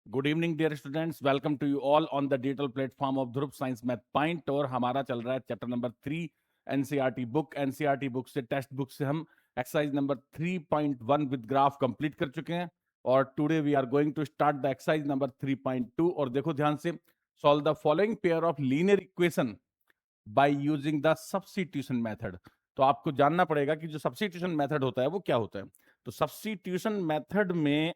Good evening dear students, welcome to you all on the digital platform of Dhruv science math point. और हमारा चल रहा है chapter number 3 NCERT book. NCERT book से, text book से हम exercise number 3.1 with graph complete कर चुके हैं और today we are going to start the exercise number 3.2। और देखो ध्यान से, solve the following pair of linear equation by using the substitution method. तो आपको जानना पड़ेगा कि जो सब्स्टिट्यूशन मेथड होता है वो क्या होता है। तो सब्स्टिट्यूशन मेथड में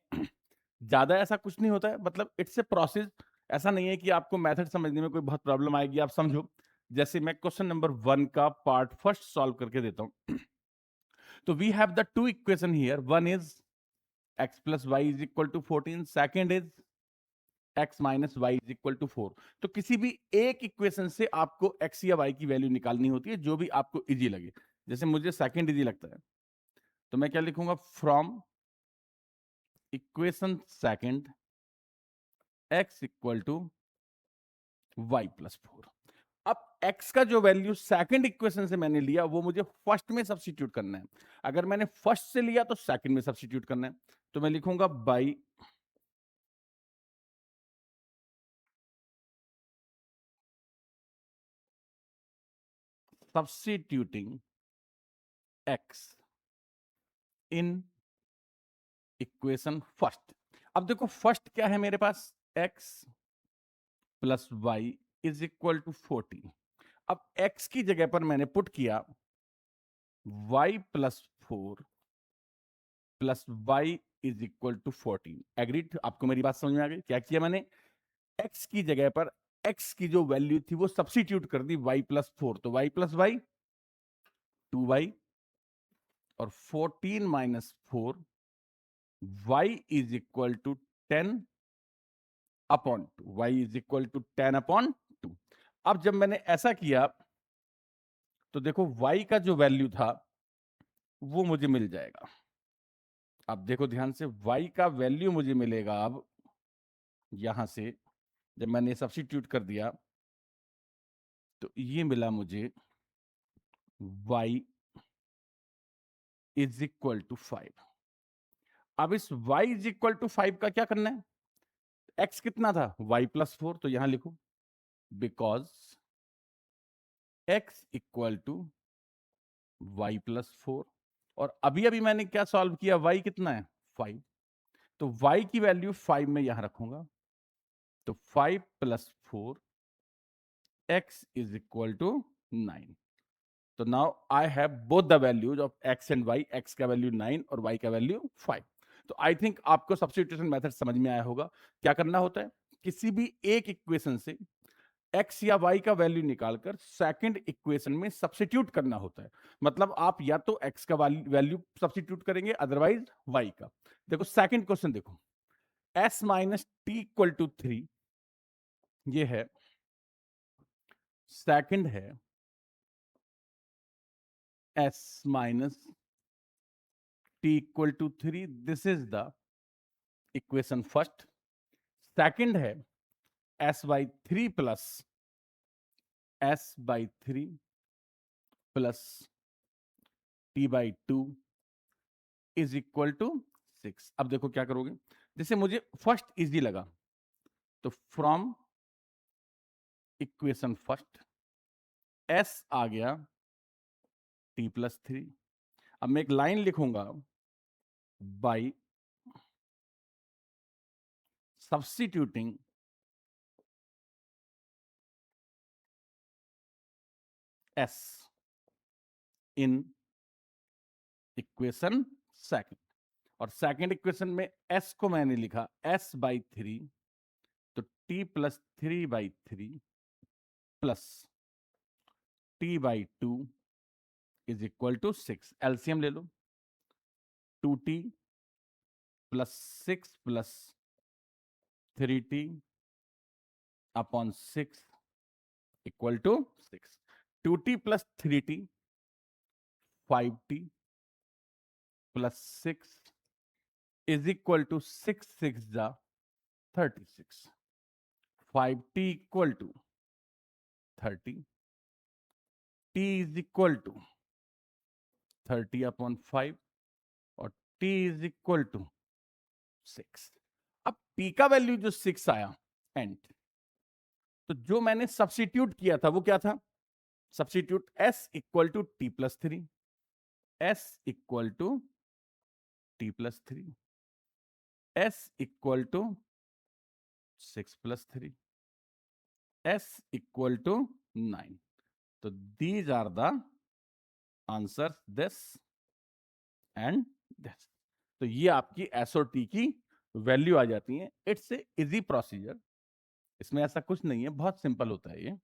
ज्यादा ऐसा कुछ नहीं होता है, मतलब इट्स ए प्रोसेस। ऐसा नहीं है कि आपको मेथड समझने में कोई बहुत प्रॉब्लम आएगी। आप समझो, जैसे मैं क्वेश्चन नंबर 1 का पार्ट फर्स्ट सॉल्व करके देता हूं। तो we have the two equation here, one is x plus y is equal to 14, second is x minus y is equal to 4। तो किसी भी एक इक्वेशन से आपको x या y की वैल्यू निकालनी होती है, जो भी आपको इजी लगे। जैसे मुझे सेकेंड इजी लगता है, तो मैं क्या लिखूंगा, from equation second x equal to y plus 4। अब x का जो वैल्यू सेकंड इक्वेशन से मैंने लिया वो मुझे फर्स्ट में सब्स्टिट्यूट करना है। अगर मैंने फर्स्ट से लिया तो सेकंड में सब्स्टिट्यूट करना है। तो मैं लिखूंगा by substituting x in equation first. अब देखो फर्स्ट क्या है मेरे पास, x plus y is equal to 14। अब x की जगह पर मैंने पुट किया y plus 4 plus y is equal to 14। Agreed? आपको मेरी बात समझ में आ गई? क्या किया मैंने, x की जगह पर x की जो वैल्यू थी वो सब्स्टिट्यूट कर दी y प्लस 4। तो y प्लस वाई 2y और 14 minus 4 y is equal to 10 upon 2। y is equal to 10 upon 2। अब जब मैंने ऐसा किया तो देखो y का जो वैल्यू था वो मुझे मिल जाएगा। अब देखो ध्यान से, y का वैल्यू मुझे मिलेगा। अब यहां से जब मैंने सब्स्टिट्यूट कर दिया तो ये मिला मुझे y इज इक्वल टू 5। अब इस y इज इक्वल टू 5 का क्या करना है, x कितना था, y प्लस 4। तो यहां लिखो because x equal to y plus 4। और अभी अभी मैंने क्या सॉल्व किया, y कितना है 5। तो y की वैल्यू 5 में यहां रखूंगा। तो 5 plus 4 x is equal to 9। तो now I have both the values of x and y। x का वैल्यू 9 और y का वैल्यू 5। तो आई थिंक आपको सब्स्टिट्यूशन मेथड समझ में आया होगा। क्या करना होता है, किसी भी एक इक्वेशन से x या y का वैल्यू निकालकर सेकंड इक्वेशन में सब्स्टिट्यूट करना होता है। मतलब आप या तो x का वैल्यू सब्स्टिट्यूट करेंगे, अदरवाइज y का। देखो सेकंड क्वेश्चन देखो, s minus t equal to 3, ये है सेकंड है s minus t equal to 3, this is the equation first. Second है s by 3 plus s by 3 plus t by 2 is equal to 6। अब देखो क्या करोगे, जैसे मुझे फर्स्ट इजी लगा तो फ्रॉम इक्वेशन फर्स्ट s आ गया t प्लस 3। अब मैं एक लाइन लिखूंगा by substituting s in equation second. और सेकंड इक्वेशन में s को मैंने लिखा s बाई 3, तो t plus 3 by 3 plus t by 2 is equal to 6। LCM ले लो, 2t plus 6 plus 3t upon 6 equal to 6। 2t plus 3t 5t plus 6 is equal to 6 6 जा 36। 5t equal to 30, t is equal to 30 upon 5 और t is equal to 6। अब t का value जो 6 आया and, तो जो मैंने सब्स्टिट्यूट किया था वो क्या था? Substitute s equal to T plus three, s equal to T plus three, s equal to 6 plus three, s equal to 9. तो these are the answer, this and this. तो ये आपकी एस और टी की वैल्यू आ जाती है. It's a easy procedure, इसमें ऐसा कुछ नहीं है, बहुत सिंपल होता है ये.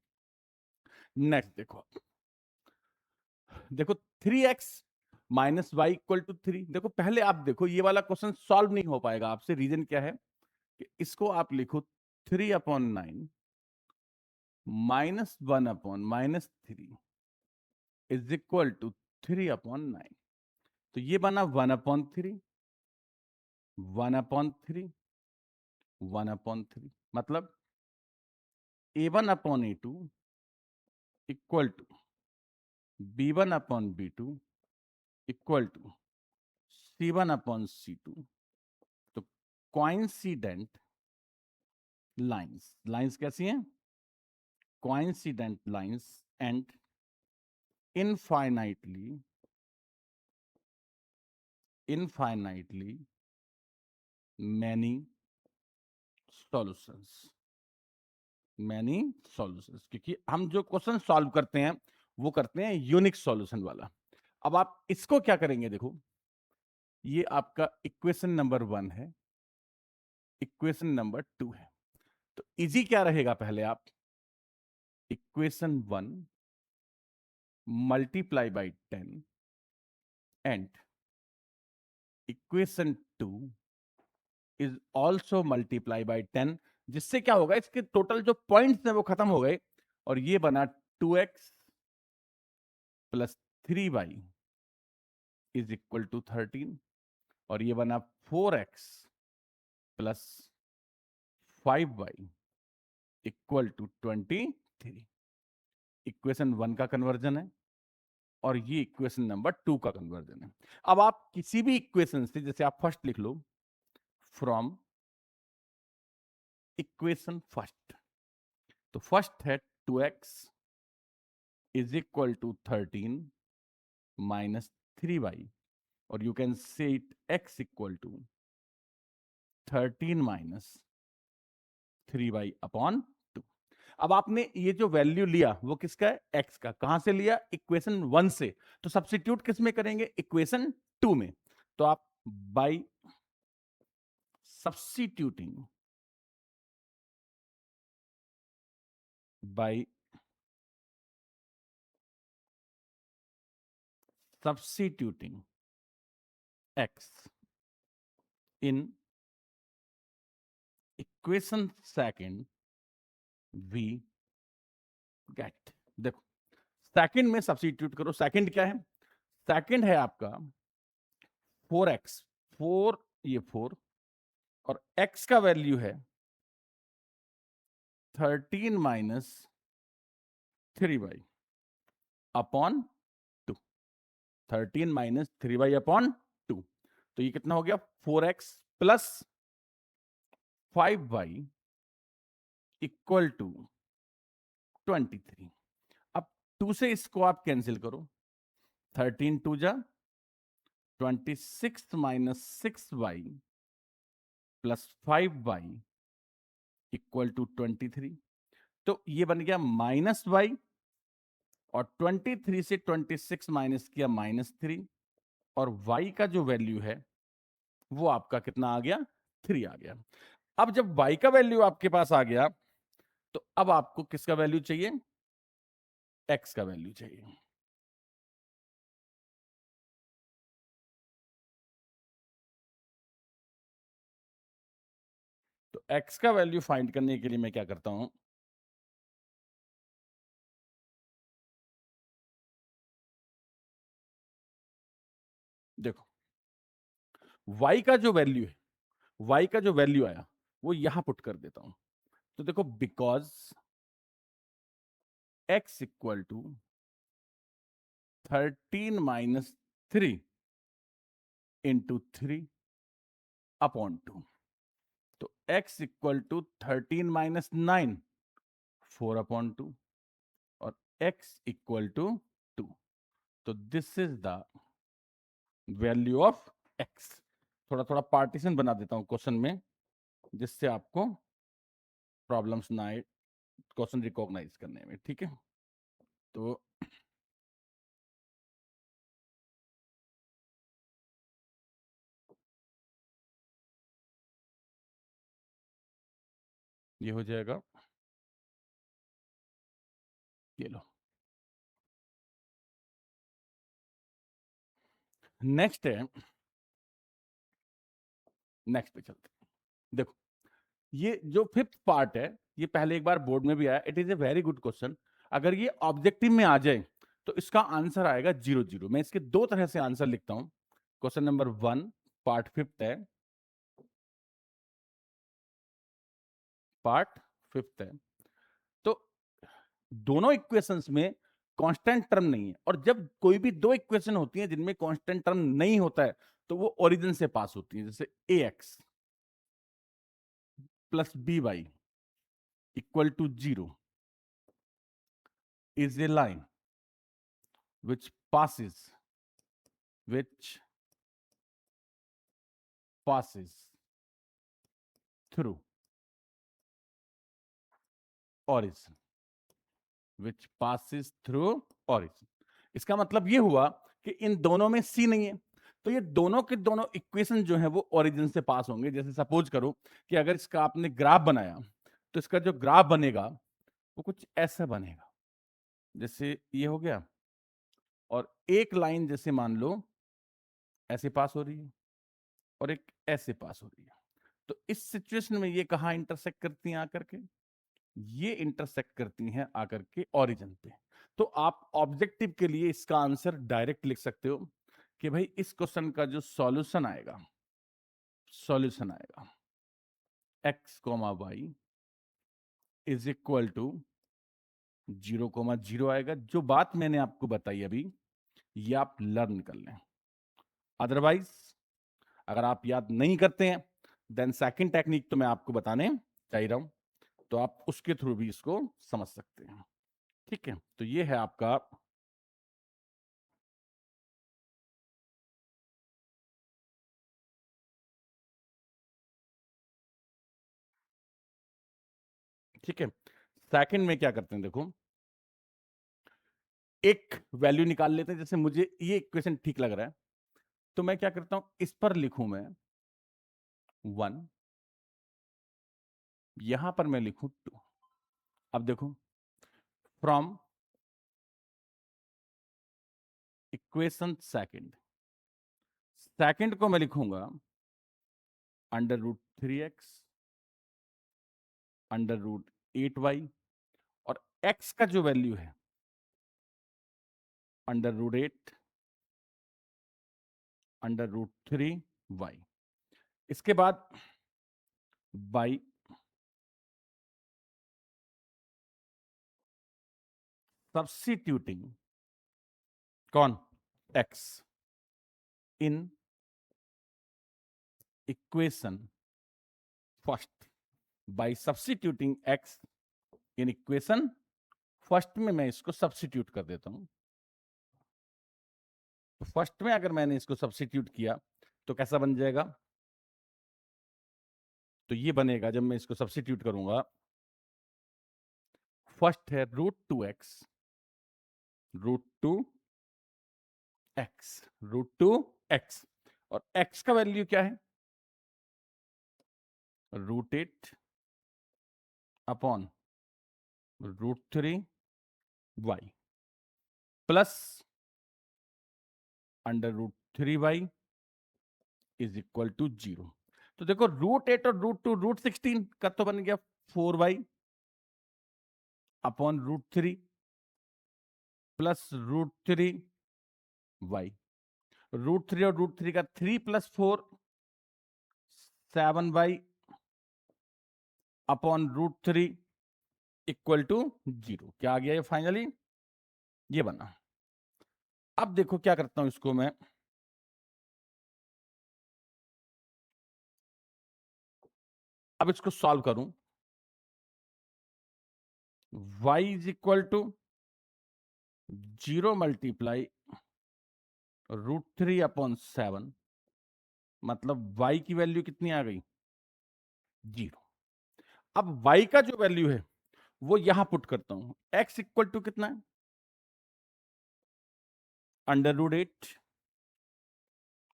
नेक्स्ट देखो, देखो 3x minus Y equal to 3. देखो पहले आप देखो, ये वाला क्वेश्चन सॉल्व नहीं हो पाएगा आपसे. रीजन क्या है कि इसको आप लिखो 3/9 माइनस 1/-3 इज इक्वल टू 3/9. तो ये बना 1/3, 1/3, 1/3. मतलब a1/a2 equal to b1/b2 equal to c1/c2. तो कोइंसिडेंट लाइंस, लाइंस कैसी हैं? Coincident lines and infinitely many solutions, many solutions. क्योंकि हम जो क्वेश्चन सॉल्व करते हैं वो करते हैं यूनिक सॉल्यूशन वाला. अब आप इसको क्या करेंगे, देखो ये आपका इक्वेशन नंबर 1 है, इक्वेशन नंबर 2 है. तो इजी क्या रहेगा, पहले आप equation 1 multiply by 10 and equation 2 is also multiply by 10. जिससे क्या होगा, इसके टोटल जो पॉइंट्स हैं वो खत्म हो गए और ये बना 2x plus 3y is equal to 13 और ये बना 4x plus 5y equal to 23. Equation 1 का कन्वर्जन है और ये इक्वेशन नंबर 2 का कन्वर्जन है. अब आप किसी भी इक्वेशन से, जैसे आप फर्स्ट लिख लो, फ्रॉम इक्वेशन फर्स्ट, तो फर्स्ट है 2x is equal to 13 minus 3y और you can say it x equal to 13 minus 3y upon 2. अब आपने ये जो वैल्यू लिया वो किसका है? x का. कहां से लिया? इक्वेशन 1 से. तो सब्स्टिट्यूट किस में करेंगे? इक्वेशन 2 में. तो आप by substituting, by substituting x in equation second we get. देखो सेकंड में सब्स्टिट्यूट करो. सेकंड क्या है? सेकंड है आपका 4x, 4 ये 4 और x का वैल्यू है 13 minus 3y upon 2. 13 minus 3y upon 2. तो ये कितना हो गया? 4x plus 5y equal to 23. अब 2 से इसको आप कैंसिल करो. 13 2 जा 26 minus 6y plus 5y equal to 23. तो ये बन गया माइनस y और 23 से 26 माइनस किया -3 और y का जो वैल्यू है वो आपका कितना आ गया? 3 आ गया. अब जब y का वैल्यू आपके पास आ गया तो अब आपको किसका वैल्यू चाहिए? x का वैल्यू चाहिए. तो x का वैल्यू फाइंड करने के लिए मैं क्या करता हूं, देखो y का जो वैल्यू है, y का जो वैल्यू आया वो यहां पुट कर देता हूं. तो देखो because x equal to 13 minus 3 into 3 upon 2. तो x इक्वल टू 13 माइनस 9, 4/2, और x इक्वल टू 2। तो this is the value of x। थोड़ा थोड़ा पार्टीशन बना देता हूं क्वेश्चन में, जिससे आपको प्रॉब्लम्स ना आए क्वेश्चन रिकॉग्नाइज करने में, ठीक है। तो ये हो जाएगा, ये लो। नेक्स्ट है, नेक्स्ट पे चलते हैं। देखो, ये जो फिफ्थ पार्ट है, ये पहले एक बार बोर्ड में भी आया। It is a very good question. अगर ये ऑब्जेक्टिव में आ जाए तो इसका आंसर आएगा 0 0। मैं इसके दो तरह से आंसर लिखता हूं। क्वेश्चन नंबर 1 पार्ट फिफ्थ है, पार्ट फिफ्थ है। तो दोनों इक्वेशंस में कांस्टेंट टर्म नहीं है, और जब कोई भी दो इक्वेशन होती है जिनमें कांस्टेंट टर्म नहीं होता है तो वो ओरिजिन से पास होती है। जैसे ax plus by equal to 0 is a line which passes through origin, which passes through origin। इसका मतलब ये हुआ कि इन दोनों में सी नहीं है, तो ये दोनों के दोनों इक्वेशन जो है वो ओरिजिन से पास होंगे। जैसे सपोज करो कि अगर इसका आपने ग्राफ बनाया, तो इसका जो ग्राफ बनेगा वो कुछ ऐसा बनेगा। जैसे ये हो गया, और एक लाइन जैसे मान लो ऐसे पास हो रही है, और एक ऐसे पास हो रही है। तो इस सिचुएशन में ये कहां इंटरसेक्ट करती हैं आकर के? ये इंटरसेक्ट करती हैं आकर के ओरिजिन पे। तो आप ऑब्जेक्टिव के लिए इसका आंसर डायरेक्ट लिख सकते हो कि भाई इस क्वेश्चन का जो सॉल्यूशन आएगा, x, y is equal to 0, 0 आएगा। जो बात मैंने आपको बताई अभी, ये आप लर्न कर लें। अदरवाइज अगर आप याद नहीं करते हैं, देन सेकंड टेक्निक तो मैं आपको बताने जा रहा हूं, तो आप उसके थ्रू भी इसको समझ सकते हैं, ठीक है। तो ये है आपका ठीक है। सेकंड में क्या करते हैं, देखो, एक वैल्यू निकाल लेते हैं। जैसे मुझे ये इक्वेशन ठीक लग रहा है, तो मैं क्या करता हूं, इस पर लिखूं मैं 1, यहां पर मैं लिखूं 2। अब देखो, फ्रॉम इक्वेशन सेकंड को मैं लिखूंगा √3x √8y, और x का जो वैल्यू है √8 √3y। इसके बाद by सब्स्टिट्यूटिंग कौन, x in equation first, bye substituting x in equation first में मैं इसको सब्स्टिट्यूट कर देता हूं। तो फर्स्ट में अगर मैंने इसको सब्स्टिट्यूट किया तो कैसा बन जाएगा? तो ये बनेगा, जब मैं इसको सब्स्टिट्यूट करूंगा, फर्स्ट है √2x √2x, और x का वैल्यू क्या है? √8 upon √3y plus √3y is equal to 0। तो देखो, √8 और √2 √16 का तो बन गया 4y अपॉन √3 प्लस √3y। √3 और √3 का 3 + 4 7y अपॉन √3 इक्वल टू 0। क्या आ गया ये फाइनली? ये बना। अब देखो क्या करता हूं इसको मैं, अब इसको सॉल्व करूं, y is equal to 0 multiply √3/7, मतलब y की वैल्यू कितनी आ गई? 0। अब y का जो वैल्यू है वो यहां पुट करता हूं, x इक्वल टू कितना है? √8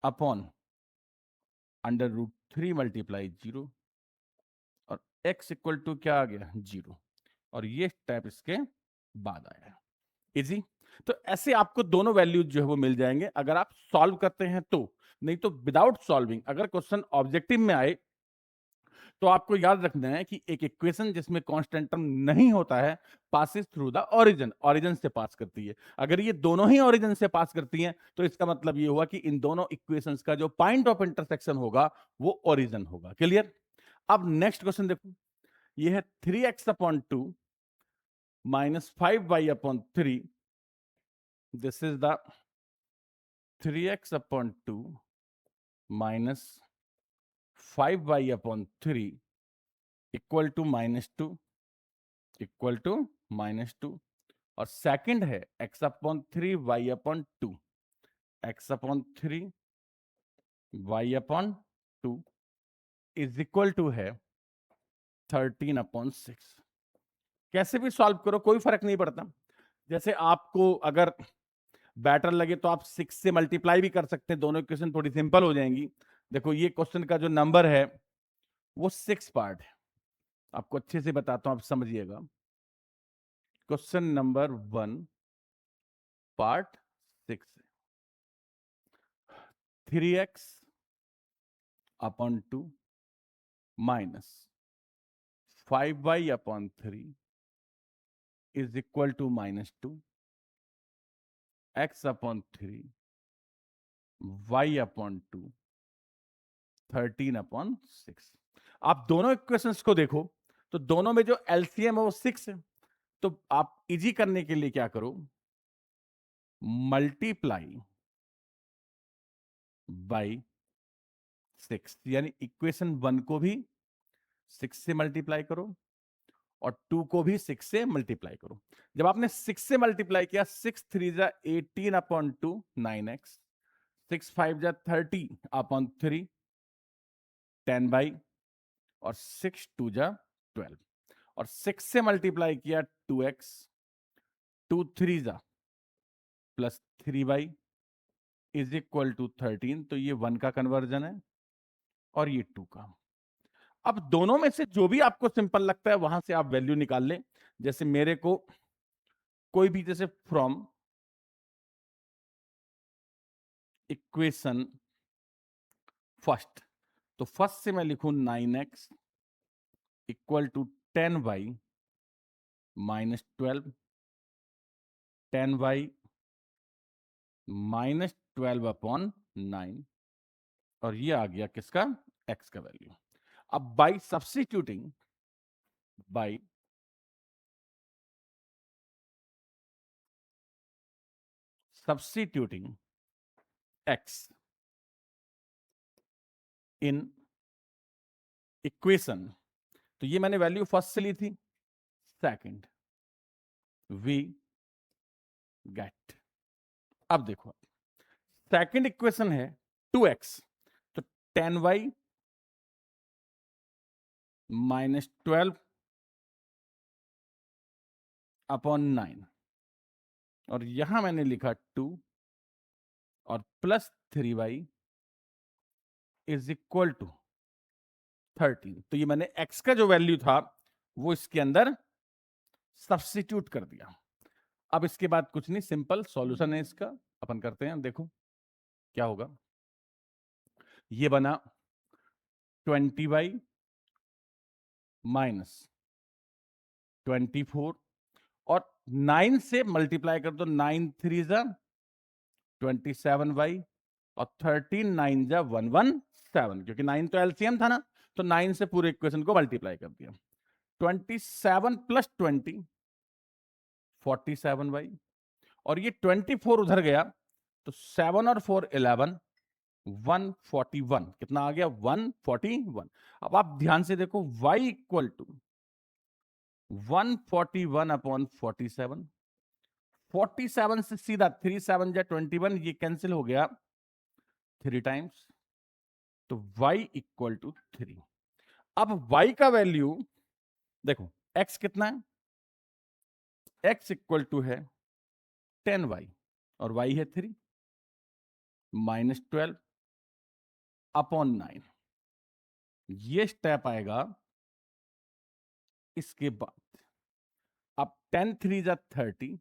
अपॉन √3 मल्टीप्लाई 0, और x इक्वल टू क्या आ गया? 0, और ये स्टेप इसके बाद आया। इजी। तो ऐसे आपको दोनों वैल्यूज जो है वो मिल जाएंगे अगर आप सॉल्व करते हैं तो, नहीं तो विदाउट सॉल्विंग अगर क्वेश्चन ऑब्जेक्टिव में आए तो आपको याद रखना है कि एक इक्वेशन जिसमें कांस्टेंट टर्म नहीं होता है passes through the origin, origin से पास करती है। अगर ये दोनों ही ओरिजिन से पास करती हैं तो इसका मतलब ये हुआ कि इन दोनों इक्वेशंस का जो पॉइंट ऑफ इंटरसेक्शन होगा वो ओरिजिन होगा। क्लियर? अब नेक्स्ट क्वेश्चन देखो, ये है 3x/2 minus 5y/3, this is the 3x/2 minus 5y/3 equal to -2, equal to -2, और सेकंड है x/3 y/2, x/3 y/2 is equal to है 13/6। कैसे भी सॉल्व करो कोई फर्क नहीं पड़ता। जैसे आपको अगर बेटर लगे तो आप 6 से मल्टीप्लाई भी कर सकते हैं, दोनों इक्वेशन थोड़ी सिंपल हो जाएंगी। देखो ये क्वेश्चन का जो नंबर है वो 6 पार्ट है, आपको अच्छे से बताता हूं, आप समझिएगा। क्वेश्चन नंबर 1 पार्ट 6 है, 3x/2 minus 5y/3 is equal to -2, x/3 y/2 13/6। आप दोनों इक्वेशंस को देखो तो दोनों में जो एलसीएम है वो 6 है, तो आप इजी करने के लिए क्या करो, मल्टीप्लाई बाई 6, यानी इक्वेशन 1 को भी 6 से मल्टीप्लाई करो और 2 को भी 6 से मल्टीप्लाई करो। जब आपने 6 से मल्टीप्लाई किया, 6 3 जा 18/2 9x, 6 5 जा 30/3 10/, और 6 2 जा 12, और 6 से मल्टीप्लाई किया 2x, 2 3 जा plus 3y is equal to 13, तो ये 1 का कन्वर्जन है और ये 2 का। अब दोनों में से जो भी आपको सिंपल लगता है वहां से आप वैल्यू निकाल लें। जैसे मेरे को कोई भी, जैसे फ्रॉम इक्वेशन फर्स्ट, तो फर्स्ट से मैं लिखूं 9x equal to 10y minus 12, 10y minus 12/9, और ये आ गया किसका? x का वैल्यू। अब by substituting, by substituting x in equation, तो ये मैंने वैल्यू फर्स्ट से ली थी, सेकंड वी गेट। अब देखो सेकंड इक्वेशन है 2x, तो 10y माइनस 12/9, और यहां मैंने लिखा 2 और plus 3y is equal to 13। तो ये मैंने x का जो वैल्यू था वो इसके अंदर सब्स्टिट्यूट कर दिया। अब इसके बाद कुछ नहीं, सिंपल सॉल्यूशन है इसका, अपन करते हैं। देखो क्या होगा, ये बना 20y माइनस 24, और 9 से मल्टीप्लाई कर दो, 9 3 जा 27y, और 13 9 जा 117, क्योंकि 9 तो एलसीएम था ना, तो 9 से पूरे इक्वेशन को मल्टीप्लाई कर दिया। 27 प्लस 20 47y, और ये 24 उधर गया तो 7 और 4 11, 141 कितना आ गया 141। अब आप ध्यान से देखो y इक्वल टू 141 अपॉन 47, 47 से सीधा 3 7 जा 21, ये कैंसिल हो गया 3 टाइम्स, तो y इक्वल टू 3। अब y का वैल्यू देखो, x कितना है, x इक्वल टू है 10y और y है 3, माइनस 12 अपॉन 9, ये स्टेप आएगा। इसके बाद अब 10 3 जा 30,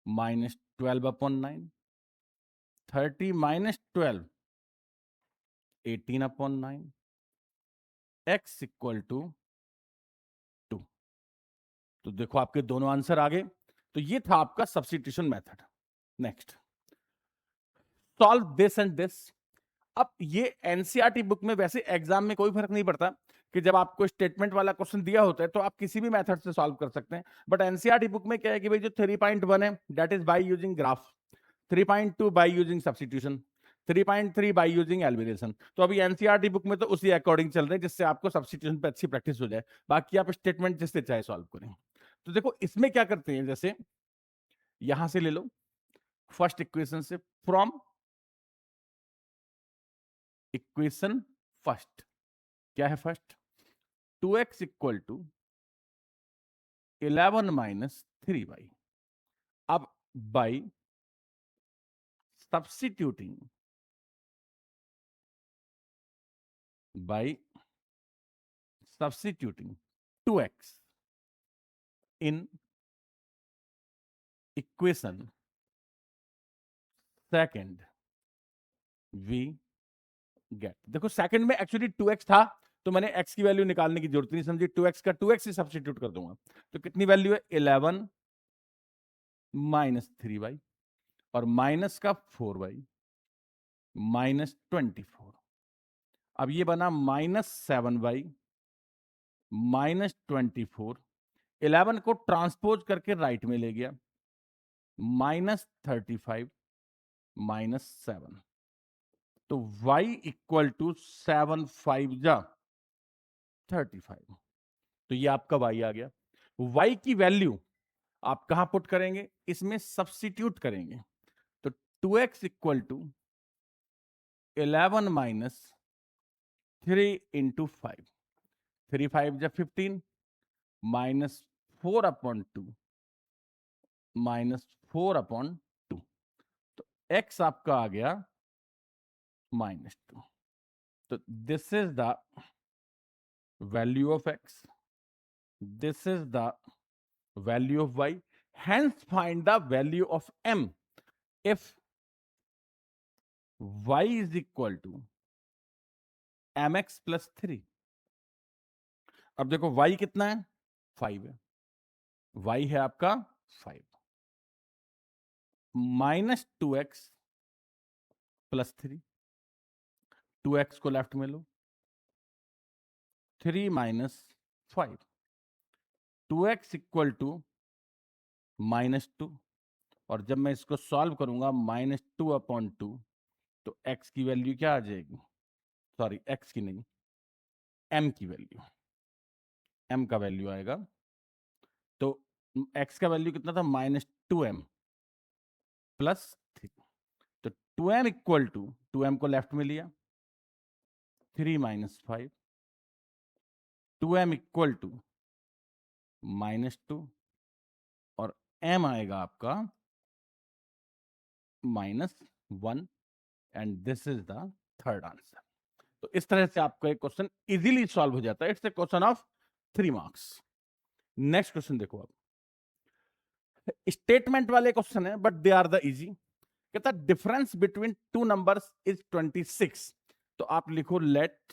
minus 12 upon 9, 30 minus 12 18 upon 9, x equal to 2। तो देखो आपके दोनों आंसर आ गए। तो ये था आपका substitution method. Next, solve this and this. अब ये एनसीईआरटी बुक में वैसे एग्जाम में कोई फर्क नहीं पड़ता कि जब आपको स्टेटमेंट वाला क्वेश्चन दिया होता है तो आप किसी भी मेथड से सॉल्व कर सकते हैं, बट एनसीईआरटी बुक में क्या है कि भाई जो 3.1 है that is by using graph, 3.2 by using substitution, 3.3 by using elimination. तो अभी एनसीईआरटी बुक में तो उसी अकॉर्डिंग चल रहे हैं जिससे आपको सब्स्टिट्यूशन पे अच्छी प्रैक्टिस हो जाए, बाकी आप स्टेटमेंट जिससे चाहे सॉल्व करें। तो देखो इसमें क्या करते हैं, जैसे यहां से ले लो फर्स्ट इक्वेशन से, फ्रॉम इक्वेशन फर्स्ट, क्या है first, 2x equal to 11 minus 3y। अब by substituting, by substituting 2x in equation second, we get, देखो सेकंड में एक्चुअली 2x था तो मैंने x की वैल्यू निकालने की जरूरत नहीं समझी, 2x का 2x ही सब्स्टिट्यूट कर दूंगा। तो कितनी वैल्यू है 11 माइनस 3y और माइनस का 4y माइनस 24। अब ये बना माइनस 7y माइनस 24, 11 को ट्रांसपोज करके राइट में ले गया, माइनस 35 माइनस 7। तो y इक्वल टू 7 5 जा 35। तो ये आपका y आ गया। y की वैल्यू आप कहां पुट करेंगे, इसमें सब्स्टिट्यूट करेंगे। तो 2x equal to 11 minus 3 into 5, 3 5 जा 15 माइनस 4 अपॉन 2 माइनस 4 अपॉन 2। तो x आपका आ गया -2। तो this is the value of x, this is the value of y, hence find the value of m if y is equal to mx plus 3। अब देखो y कितना है 5 है, y है आपका 5, माइनस 2x प्लस 3, 2x को left में लो, 3 minus 5, 2x equal to -2, और जब मैं इसको सॉल्व करूंगा -2 अपॉन 2 तो x की वैल्यू क्या आ जाएगी, सॉरी x की नहीं m की वैल्यू, m का वैल्यू आएगा। तो x का वैल्यू कितना था -2m प्लस 3। तो 2m इक्वल टू 2m को लेफ्ट में लिया, 3 माइनस 5, 2m इक्वल टू -2 और m आएगा आपका -1 and this is the third answer. तो इस तरह से आपका एक क्वेश्चन इजीली सॉल्व हो जाता है। It's a question of 3 marks. Next question देखो, आप स्टेटमेंट वाले क्वेश्चन है but they are the easy. कहता difference between two numbers is 26। तो आप लिखो let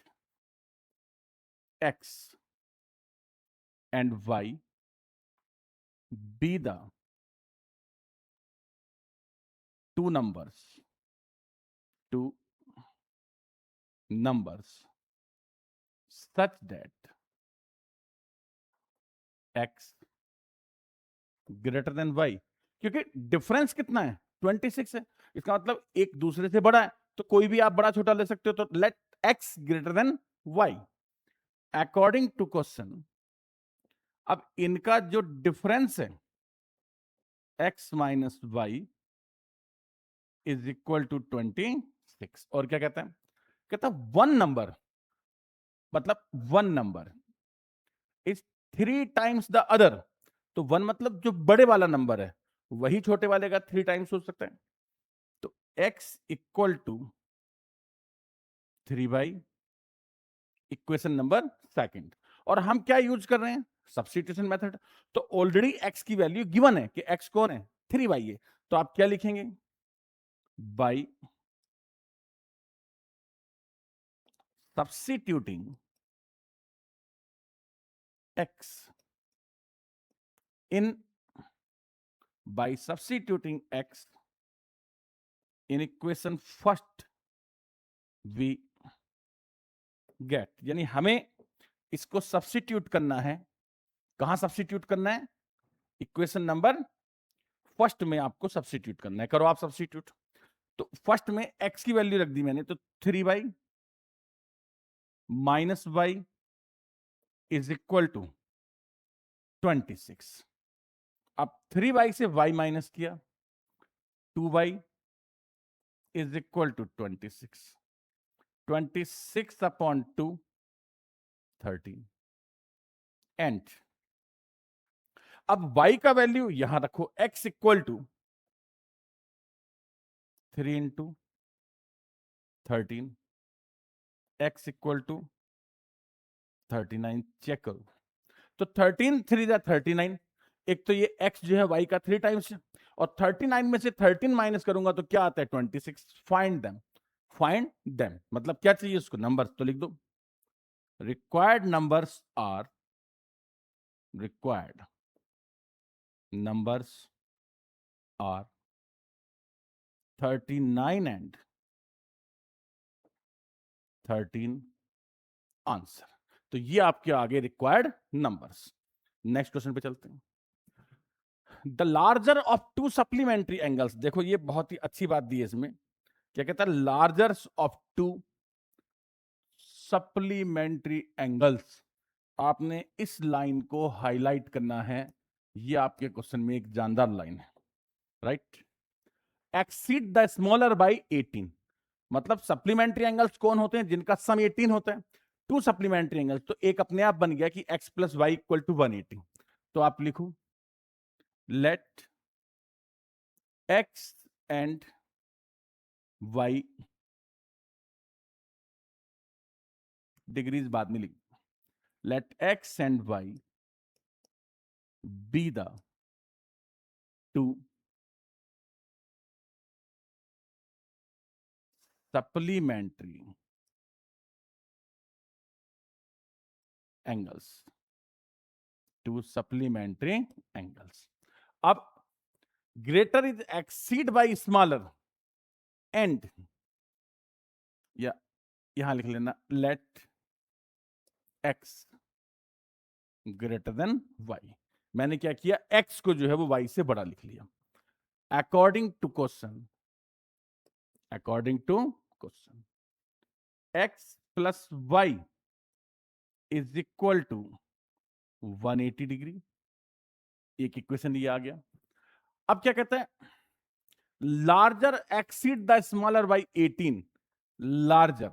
x and y be the two numbers such that x greater than y। क्योंकि difference कितना है 26 है, इसका मतलब एक दूसरे से बड़ा है, तो कोई भी आप बड़ा छोटा ले सकते हो, तो let x greater than y according to question. अब इनका जो डिफरेंस है x minus y is equal to 26। और क्या कहता है, कहता है वन नंबर, मतलब one number is 3 times the other. तो वन मतलब जो बड़े वाला नंबर है वही छोटे वाले का 3 टाइम्स हो सकता है। तो x equal to 3 by equation number second. और हम क्या यूज कर रहे हैं, सब्स्टिट्यूशन मेथड। तो ऑलरेडी x की वैल्यू गिवन है कि x कौन है, 3 बाई है। तो आप क्या लिखेंगे, by substituting x in by substituting x in equation first we get। यानी हमें इसको सब्स्टिट्यूट करना है। कहां सब्स्टिट्यूट करना है, इक्वेशन नंबर फर्स्ट में आपको सब्स्टिट्यूट करना है। करो आप सब्स्टिट्यूट। तो फर्स्ट में x की वैल्यू रख दी मैंने, तो 3 by minus y is equal to 26। अब 3 बाई से y माइनस किया, 2 by is equal to 26। 26 upon 2 13। And अब y का वैल्यू यहां रखो, x equal to 3 into 13, x equal to 39। Check करो, तो 13 3 जा 39। एक तो ये x जो है y का 3 टाइम्स है, और 39 में से 13 माइनस करूंगा तो क्या आता है 26। फाइंड देम, फाइंड देम मतलब क्या चाहिए उसको, नंबर्स। तो लिख दो, required numbers are, required numbers are 39 and 13 answer. तो ये आपके आगे रिक्वायर्ड नंबर्स। नेक्स्ट क्वेश्चन पे चलते हैं। The larger of to supplementary angles. देखो ये बहुत ही अच्छी बात दी है इसमें, क्या कहता है, larger of to supplementary angles. आपने इस लाइन को हाईलाइट करना है, ये आपके क्वेश्चन में एक जानदार लाइन है, right. Exceed the smaller by 18। मतलब सप्लीमेंट्री एंगल्स कौन होते हैं, जिनका सम 18 होता है। टू सप्लीमेंट्री एंगल्स, तो एक अपने आप बन गया कि x plus y equal to 180। तो आप लिखो, let x and y degrees बाद में लिख, let x and y be the two supplementary angles, two supplementary angles. अब greater is exceed by smaller and, या यहां लिख लेना, let x greater than y। मैंने क्या किया, x को जो है वो y से बड़ा लिख लिया। According to question, according to question x plus y is equal to 180 degree. एक इक्वेशन ये आ गया। अब क्या कहते हैं, larger exceed the smaller by 18। Larger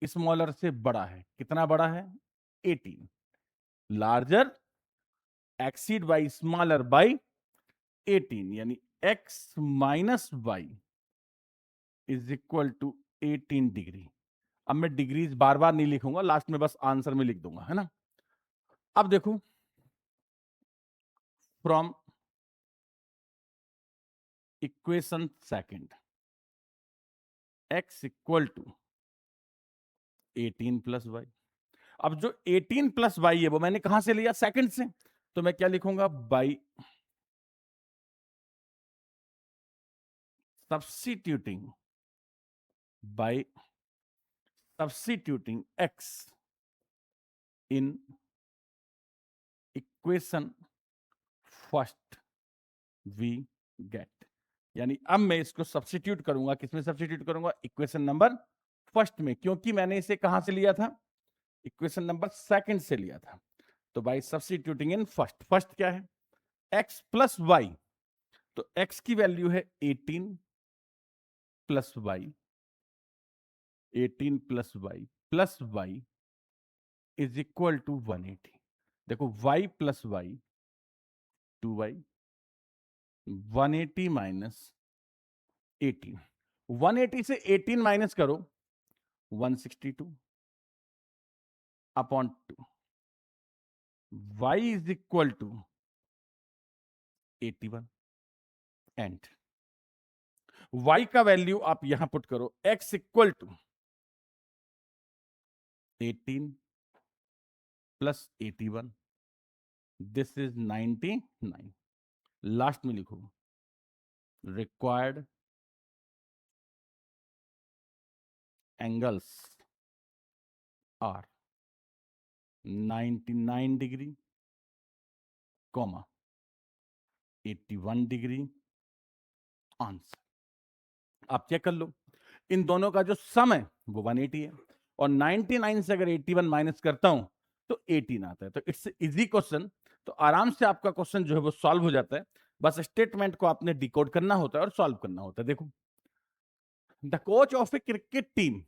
smaller से बड़ा है, कितना बड़ा है, 18। Larger exceed by smaller by 18, यानी x minus y is equal to 18 degree. अब मैं डिग्रीज बार बार नहीं लिखूंगा, लास्ट में बस आंसर में लिख दूंगा, है ना। अब देखो, from equation second x equal to 18 plus y. अब जो 18 प्लस वाई है वो मैंने कहां से लिया, सेकंड से। तो मैं क्या लिखूंगा, by substituting, by substituting x in equation first we get. यानी अब मैं इसको सब्स्टिट्यूट करूंगा, किसमें सब्स्टिट्यूट करूंगा? इक्वेशन नंबर फर्स्ट में, क्योंकि मैंने इसे कहां से लिया था? इक्वेशन नंबर सेकंड से लिया था। तो by substituting in first, first क्या है? x plus y. तो x की वैल्यू है 18 plus y, 18 plus y is equal to 180। देखो y plus Y 2y, 180 minus 18, 180 से 18 माइनस करो 162 upon 2, y is equal to 81 and y का वैल्यू आप यहां पुट करो, x equal to 18 plus 81, this is 99। Last में लिखो required angles are 99 degree, comma 81 degree answer. आप चेक कर लो, इन दोनों का जो सम है वो 180 है, और 99 से अगर 81 माइनस करता हूं तो 18 आता है। तो इट्स इजी क्वेश्चन। तो आराम से आपका क्वेश्चन जो है वो सॉल्व हो जाता है, बस स्टेटमेंट को आपने डिकोड करना होता है और सॉल्व करना होता है। देखो, the coach of a cricket team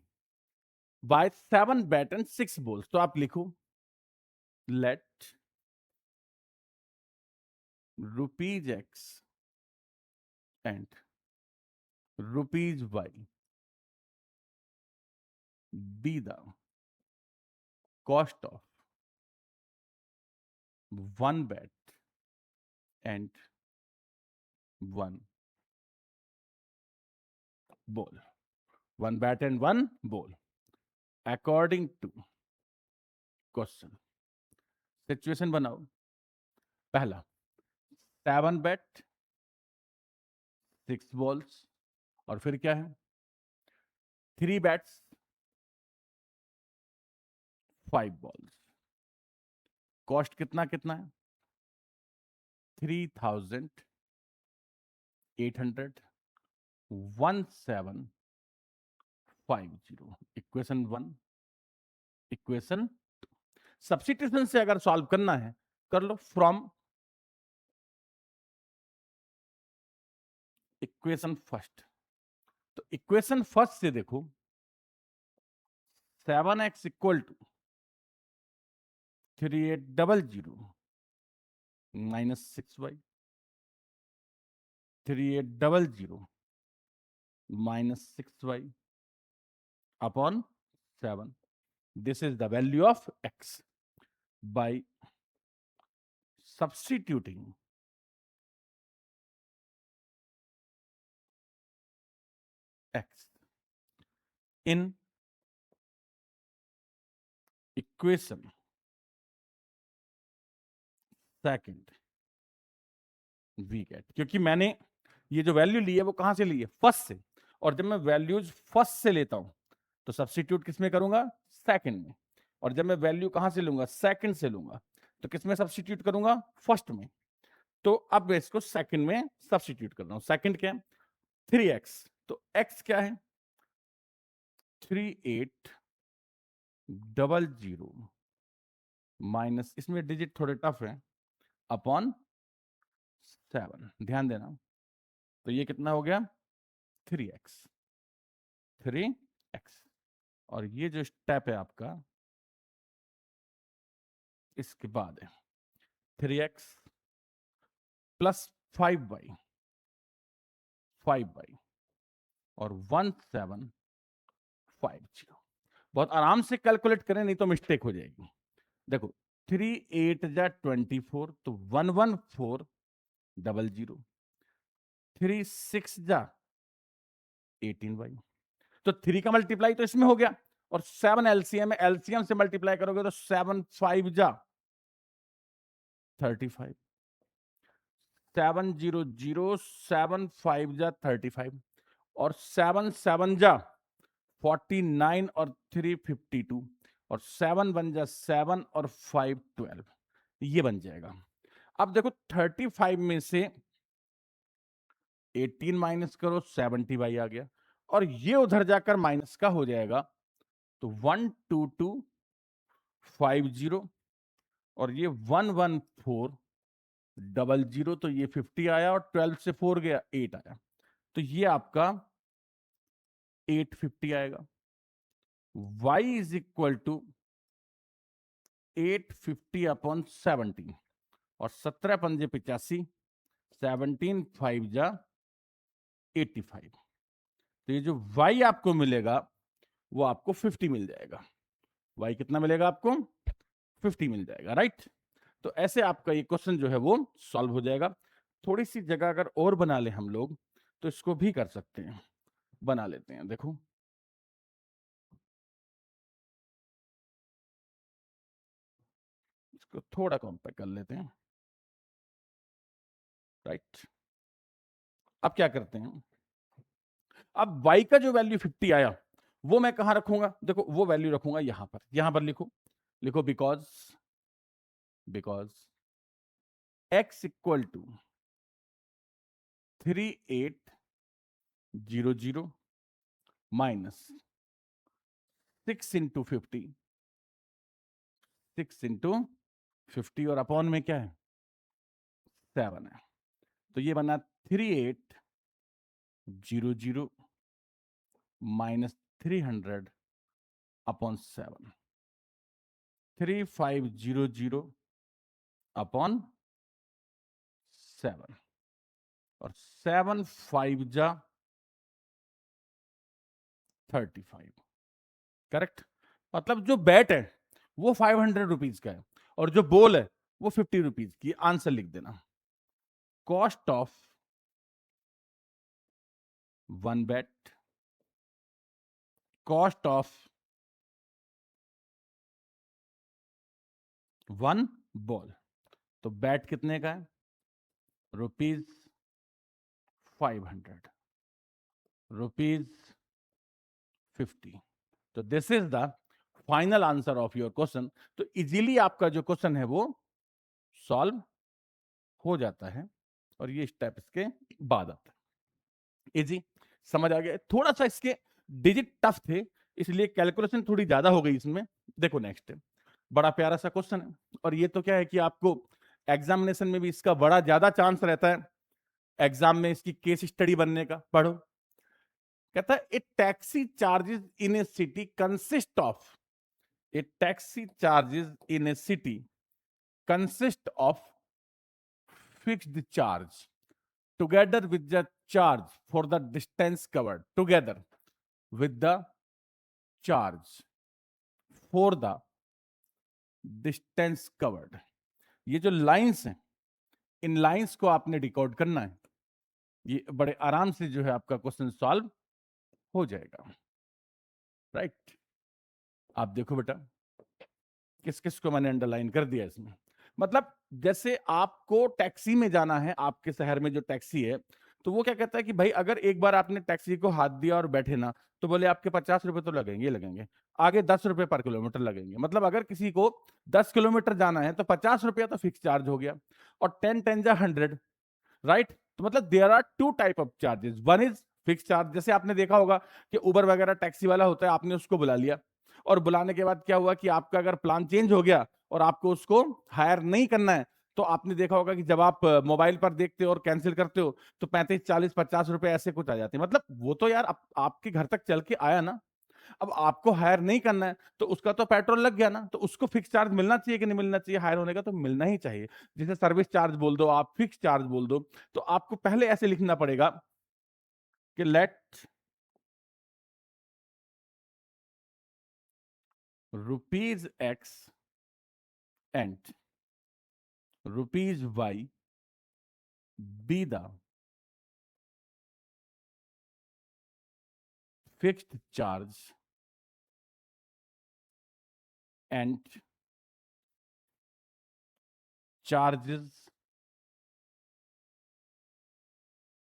buy 7 bat and 6 balls. तो आप लिखो let rupees x and rupees y be the cost of one bet and one ball. One bat and one ball. According to question. Situation बनाओ। पहला 7 bet 6 balls, और फिर क्या है? 3 bats 5 balls। Cost कितना कितना है? 3800 इक्वेशन 1, इक्वेशन 2। सब्स्टिट्यूशन से अगर सॉल्व करना है कर लो, फ्रॉम इक्वेशन फर्स्ट। तो इक्वेशन फर्स्ट से देखो 7x equal to 3800 minus 6y, 3800 minus 6y upon 7। This is the value of x by substituting x in equation second we get, क्योंकि मैंने ये जो वैल्यू ली है वो कहां से ली है? फर्स्ट से। और जब मैं वैल्यूज फर्स्ट से लेता हूं तो सब्स्टिट्यूट किसमें करूंगा? सेकंड में। और जब मैं वैल्यू कहां से लूंगा? सेकंड से लूंगा, तो किसमें सब्स्टिट्यूट करूंगा? फर्स्ट में। तो अब मैं इसको सेकंड में सब्स्टिट्यूट कर रहा हूं। सेकंड क्या है? 3x। तो x क्या है? 3800 माइनस, इसमें डिजिट थोड़े टफ है, अपॉन 7। ध्यान देना। तो ये कितना हो गया? 3x, 3x। और ये जो स्टेप है आपका, इसके बाद है 3x प्लस 5y, 5y और 1750। बहुत आराम से कैलकुलेट करें, नहीं तो मिस्टेक हो जाएगी। देखो 3 8 जा 24, तो 11400। 3 6 जा 18y, तो 3 का मल्टीप्लाई तो इसमें हो गया, और 7 एलसीएम है, एलसीएम से मल्टीप्लाई करोगे तो 7 5 जा 35, 700 7 5 जा 35, और 7 7 जा 49 और 3 52, और 7 बन जा 7 और 5 12। ये बन जाएगा। अब देखो 35 में से 18 माइनस करो 70y आ गया, और ये उधर जाकर माइनस का हो जाएगा, तो 12250, और ये 11400, तो ये 50 आया, और 12 से 4 गया 8 आया, तो ये आपका 850 आएगा। y is equal to 850 upon 17, और 17 पंजे 85, 17 5 जा 85, तो ये जो y आपको मिलेगा वो आपको 50 मिल जाएगा। y कितना मिलेगा आपको? 50 मिल जाएगा, राइट। तो ऐसे आपका ये क्वेश्चन जो है वो सॉल्व हो जाएगा। थोड़ी सी जगह अगर और बना ले हम लोग तो इसको भी कर सकते हैं, बना लेते हैं। देखो इसको थोड़ा कॉम्पैक्ट कर लेते हैं, राइट। अब क्या करते हैं, अब y का जो वैल्यू 50 आया वो मैं कहां रखूंगा? देखो वो वैल्यू रखूंगा यहां पर लिखो, लिखो because x equal to 3800 minus 6 into 50, 6 into 50, और अपॉन में क्या है 7 है, तो ये बना 3800 माइनस 300 अपॉन 7, 3500 अपॉन 7, और 7 5 जा 35, करेक्ट। मतलब जो बैट है वो 500 रुपीज का है, और जो बॉल है वो 50 रुपीज की। आंसर लिख देना, cost of one bat, cost of one ball. तो बैट कितने का है? ₹500, ₹50। तो this is the final answer of your question. तो इजीली आपका जो क्वेश्चन है वो सॉल्व हो जाता है, और ये स्टेप इसके बाद आता है। इजी समझ आ गया? थोड़ा सा इसके डिजिट टफ थे, इसलिए कैलकुलेशन थोड़ी ज्यादा हो गई इसमें। देखो नेक्स्ट, बड़ा प्यारा सा क्वेश्चन है, और ये तो क्या है कि आपको एग्जामिनेशन में भी इसका बड़ा ज्यादा चांस रहता है, एग्जाम में इसकी केस स्टडी बनने का। पढ़ो, कहता है a taxi charges in a city consist of, a taxi charges in a city consist of fixed charge together with the charge for the distance covered, together with the charge for the distance covered। ये जो lines हैं, इन lines को आपने decode करना है, ये बड़े आराम से जो है आपका क्वेश्चन सॉल्व हो जाएगा, राइट। आप देखो बेटा किस किस को मैंने अंडरलाइन कर दिया इसमें। मतलब जैसे आपको टैक्सी में जाना है, आपके शहर में जो टैक्सी है, तो वो क्या कहता है कि भाई अगर एक बार आपने टैक्सी को हाथ दिया और बैठे ना, तो बोले आपके 50 रुपए तो लगेंगे लगेंगे, आगे 10 रुपए पर किलोमीटर लगेंगे। मतलब अगर किसी को 10 किलोमीटर जाना है तो 50 रुपया तो फिक्स चार्ज हो गया, और 10 10 जा 100, राइट। तो मतलब there are two type of charges, one is fix charge, जैसे आपने देखा होगा कि उबर वगैरह टैक्सी वाला होता है, आपने उसको बुला लिया, और बुलाने के बाद क्या हुआ कि आपका अगर प्लान चेंज हो गया और आपको उसको हायर नहीं करना है, तो आपने देखा होगा कि जब आप मोबाइल पर देखते हो और कैंसिल करते हो तो 35 40 50 रुपए ऐसे कुछ आ जाते हैं। मतलब वो तो यार आपके घर तक चल के आया ना, अब आपको हायर नहीं करना है तो उसका तो पेट्रोल लग गया ना, तो उसको फिक्स चार्ज मिलना चाहिए कि नहीं मिलना चाहिए? हायर होने का तो मिलना ही चाहिए। जैसे सर्विस चार्ज बोल दो, आप फिक्स चार्ज बोल दो, तो आपको पहले ऐसे लिखना पड़ेगा कि let ₹X and ₹Y be the fixed charge and charges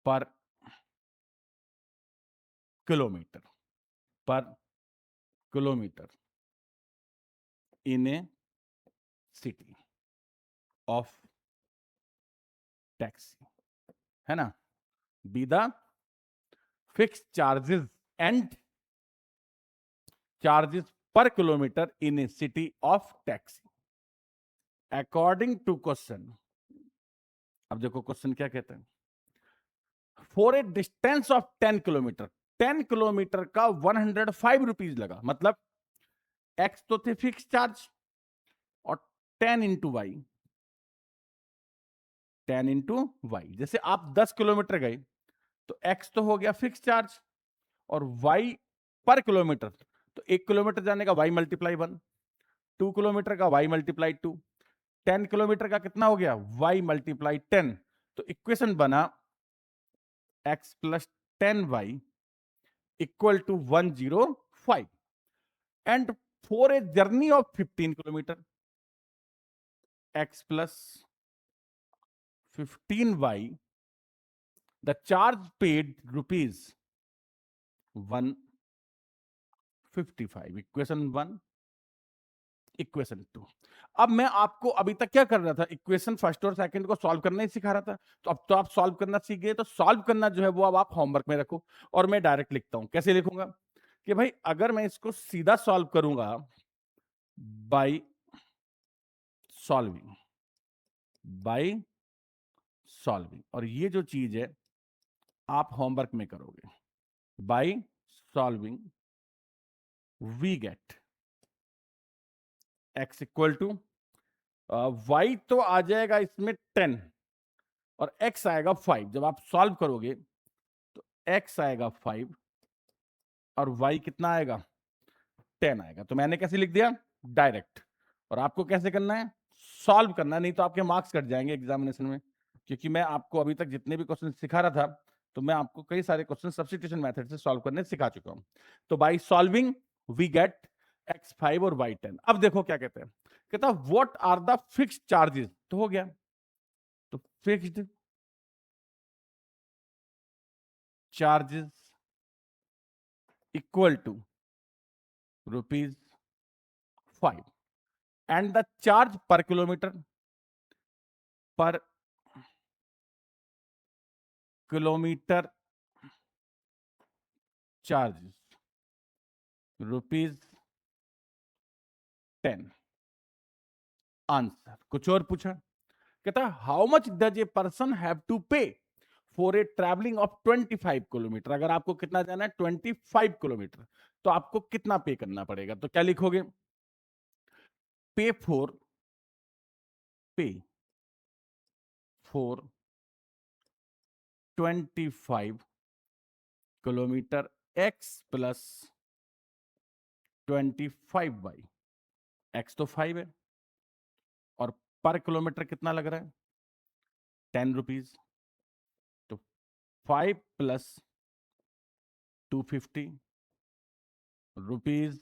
per kilometre, per kilometre in a city of taxi, है ना। be the fixed charges and charges per kilometer in a city of taxi according to question. अब देखो question क्या कहते हैं, for a distance of 10 kilometre, 10 kilometre का 105 rupees लगा, मतलब एक्स तो थे फिक्स चार्ज और 10 इंटू वाई, 10 इंटू वाई। जैसे आप 10 किलोमीटर गए तो एक्स तो हो गया फिक्स चार्ज और वाई पर किलोमीटर, तो 1 किलोमीटर जाने का वाई मल्टीप्लाई 1, 2 किलोमीटर का वाई मल्टीप्लाई 2, 10 किलोमीटर का कितना हो गया वाई मल्टीप्लाई 10। तो इक्वेशन बना x plus 10 y equal to 105 and for a journey of 15 kilometre x plus 15y the charge paid rupees 155। Equation 1, equation 2। अब मैं आपको अभी तक क्या कर रहा था, इक्वेशन फर्स्ट और सेकंड को सॉल्व करना ही सिखा रहा था, तो अब तो आप सॉल्व करना सीख गए, तो सॉल्व करना जो है वो अब आप होमवर्क में रखो और मैं डायरेक्ट लिखता हूं। कैसे लिखूंगा कि भाई अगर मैं इसको सीधा सॉल्व करूंगा बाय सॉल्विंग, बाय सॉल्विंग, और ये जो चीज है आप होमवर्क में करोगे, by solving we get x equal to y तो आ जाएगा इसमें 10 और x आएगा 5। जब आप सॉल्व करोगे तो x आएगा 5 और y कितना आएगा 10 आएगा। तो मैंने कैसे लिख दिया डायरेक्ट, और आपको कैसे करना है सॉल्व करना, नहीं तो आपके मार्क्स कट जाएंगे एग्जामिनेशन में, क्योंकि मैं आपको अभी तक जितने भी क्वेश्चन सिखा रहा था तो मैं आपको कई सारे क्वेश्चन सब्स्टिट्यूशन मेथड से सॉल्व करने सिखा चुका हूं। तो bye solving we gate x5 और y10। अब देखो क्या कहते हैं, कहता what are the fixed charges, तो हो गया, तो fixed charges equal to ₹5 and the charge per kilometre, per kilometre charges ₹10। Answer कुछ और पूछा, कहता how much does a person have to pay for a travelling of 25 kilometre. अगर आपको कितना जाना है 25 किलोमीटर तो आपको कितना पे करना पड़ेगा, तो क्या लिखोगे पे फॉर, पे for 25 kilometre x plus 25y, x तो 5 है और पर किलोमीटर कितना लग रहा है 10 रुपीज, तो 5 प्लस 250 रुपीज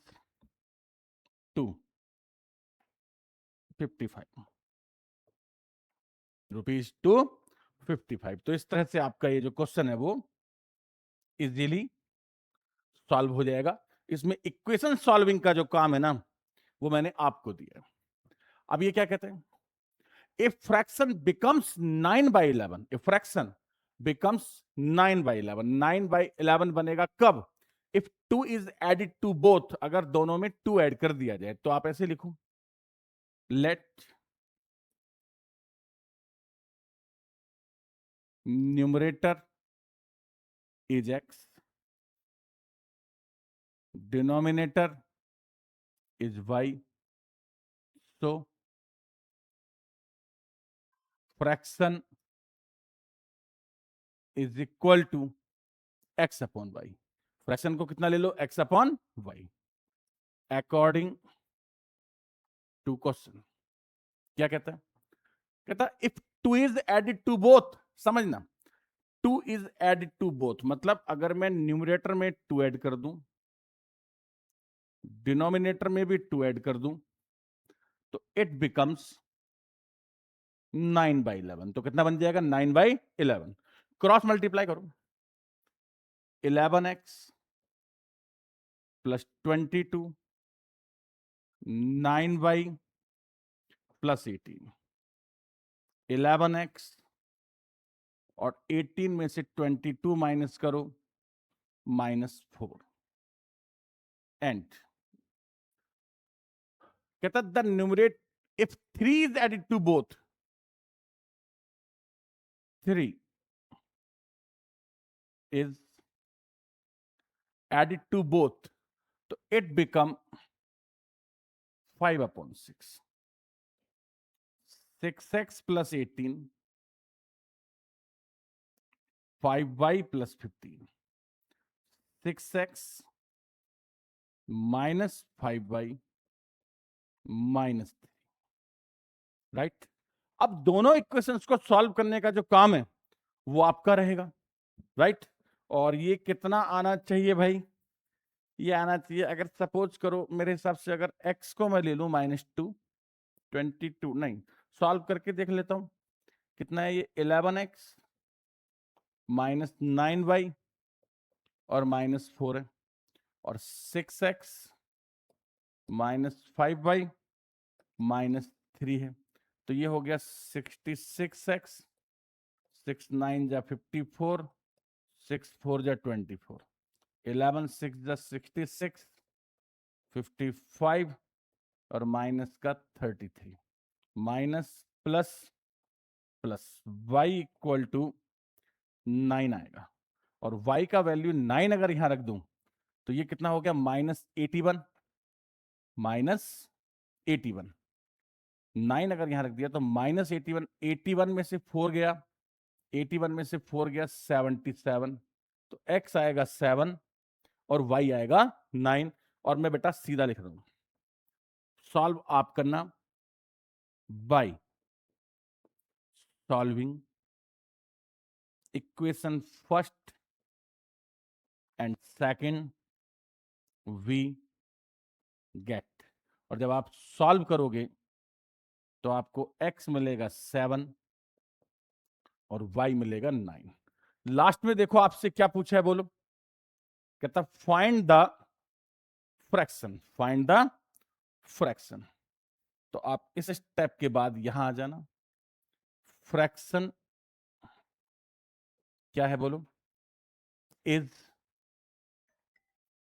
255 रुपीज 255। तो इस तरह से आपका ये जो क्वेश्चन है वो इजीली सॉल्व हो जाएगा। इसमें इक्वेशन सॉल्विंग का जो काम है ना वो मैंने आपको दिया। अब ये क्या कहते हैं, if fraction becomes 9 by 11, if fraction becomes 9 by 11, 9 by 11 बनेगा कब, if 2 is added to both, अगर दोनों में 2 ऐड कर दिया जाए, तो आप ऐसे लिखो let numerator is x, denominator is y, so fraction is equal to x upon y। Fraction को कितना ले लो x upon y according to question. क्या कहता है, कहता if 2 is added to both, समझना 2 इज एडेड टू बोथ मतलब अगर मैं न्यूमरेटर में 2 ऐड कर दूं, डिनोमिनेटर में भी 2 ऐड कर दूं, तो इट बिकम्स 9 बाई 11। तो कितना बन जाएगा 9 बाई 11। क्रॉस मल्टीप्लाई करो, 11x plus 22 9y plus 18, 11x और 18 में से 22 माइनस करो, -4 एंड कहता the numerator if 3 is added to both, 3 is added to both, तो it become 5/6, 6x plus 18, 5y plus 15, 6x minus 5y minus 3, right. अब दोनों equations को सॉल्व करने का जो काम है वो आपका रहेगा, राइट। और ये कितना आना चाहिए भाई, ये आना चाहिए, अगर सपोज करो मेरे हिसाब से अगर x को मैं ले लूं -2, 22 नहीं, सॉल्व करके देख लेता हूं कितना है ये, 11x -9y और -4 है, और 6x -5y -3 है, तो ये हो गया 66x, 6 9 जा 54, 6 4 जा 24, 11 6 जा 66, 55 और माइनस का 33, minus plus plus y equal to 9 आएगा, और y का वैल्यू 9 अगर यहां रख दूं तो ये कितना हो गया, -81, -81, 9 अगर यहां रख दिया तो -81, 81 में से 4 गया, 81 में से 4 गया 77, तो x आएगा 7 और y आएगा 9, और मैं बेटा सीधा लिख रहा हूं, सॉल्व आप करना by solving equation first and second we get, और जब आप सॉल्व करोगे तो आपको x मिलेगा 7 और y मिलेगा 9। लास्ट में देखो आपसे क्या पूछा है, बोलो, कहता find the fraction, find the fraction, तो आप इस स्टेप के बाद यहां आ जाना, फ्रैक्शन क्या है बोलो, इज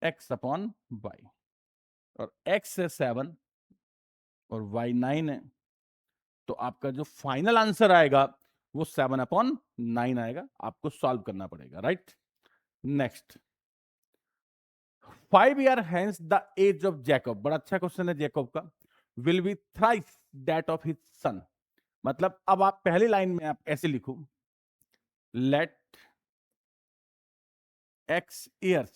x अपॉन y, और x है 7 और y 9 है, तो आपका जो फाइनल आंसर आएगा वो 7/9 आएगा, आपको सॉल्व करना पड़ेगा, right. Next, 5 year hence the age of Jacob, बड़ा अच्छा क्वेश्चन है जैकब का, will be thrice that of his son, मतलब अब आप पहली लाइन में आप ऐसे लिखो, let x years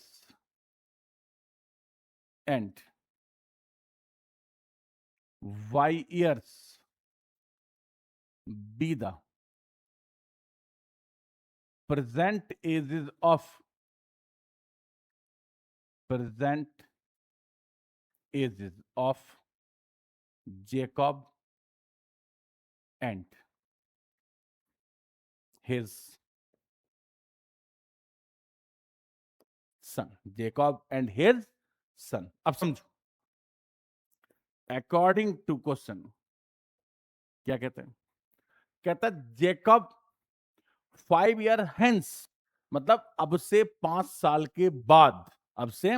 and y years be the present ages of Jacob and his son, Jacob and his son। अब समझो, अकॉर्डिंग टू क्वेश्चन क्या कहते हैं, कहता है जेकब 5 ईयर हेंस, मतलब अब से 5 साल के बाद, अब से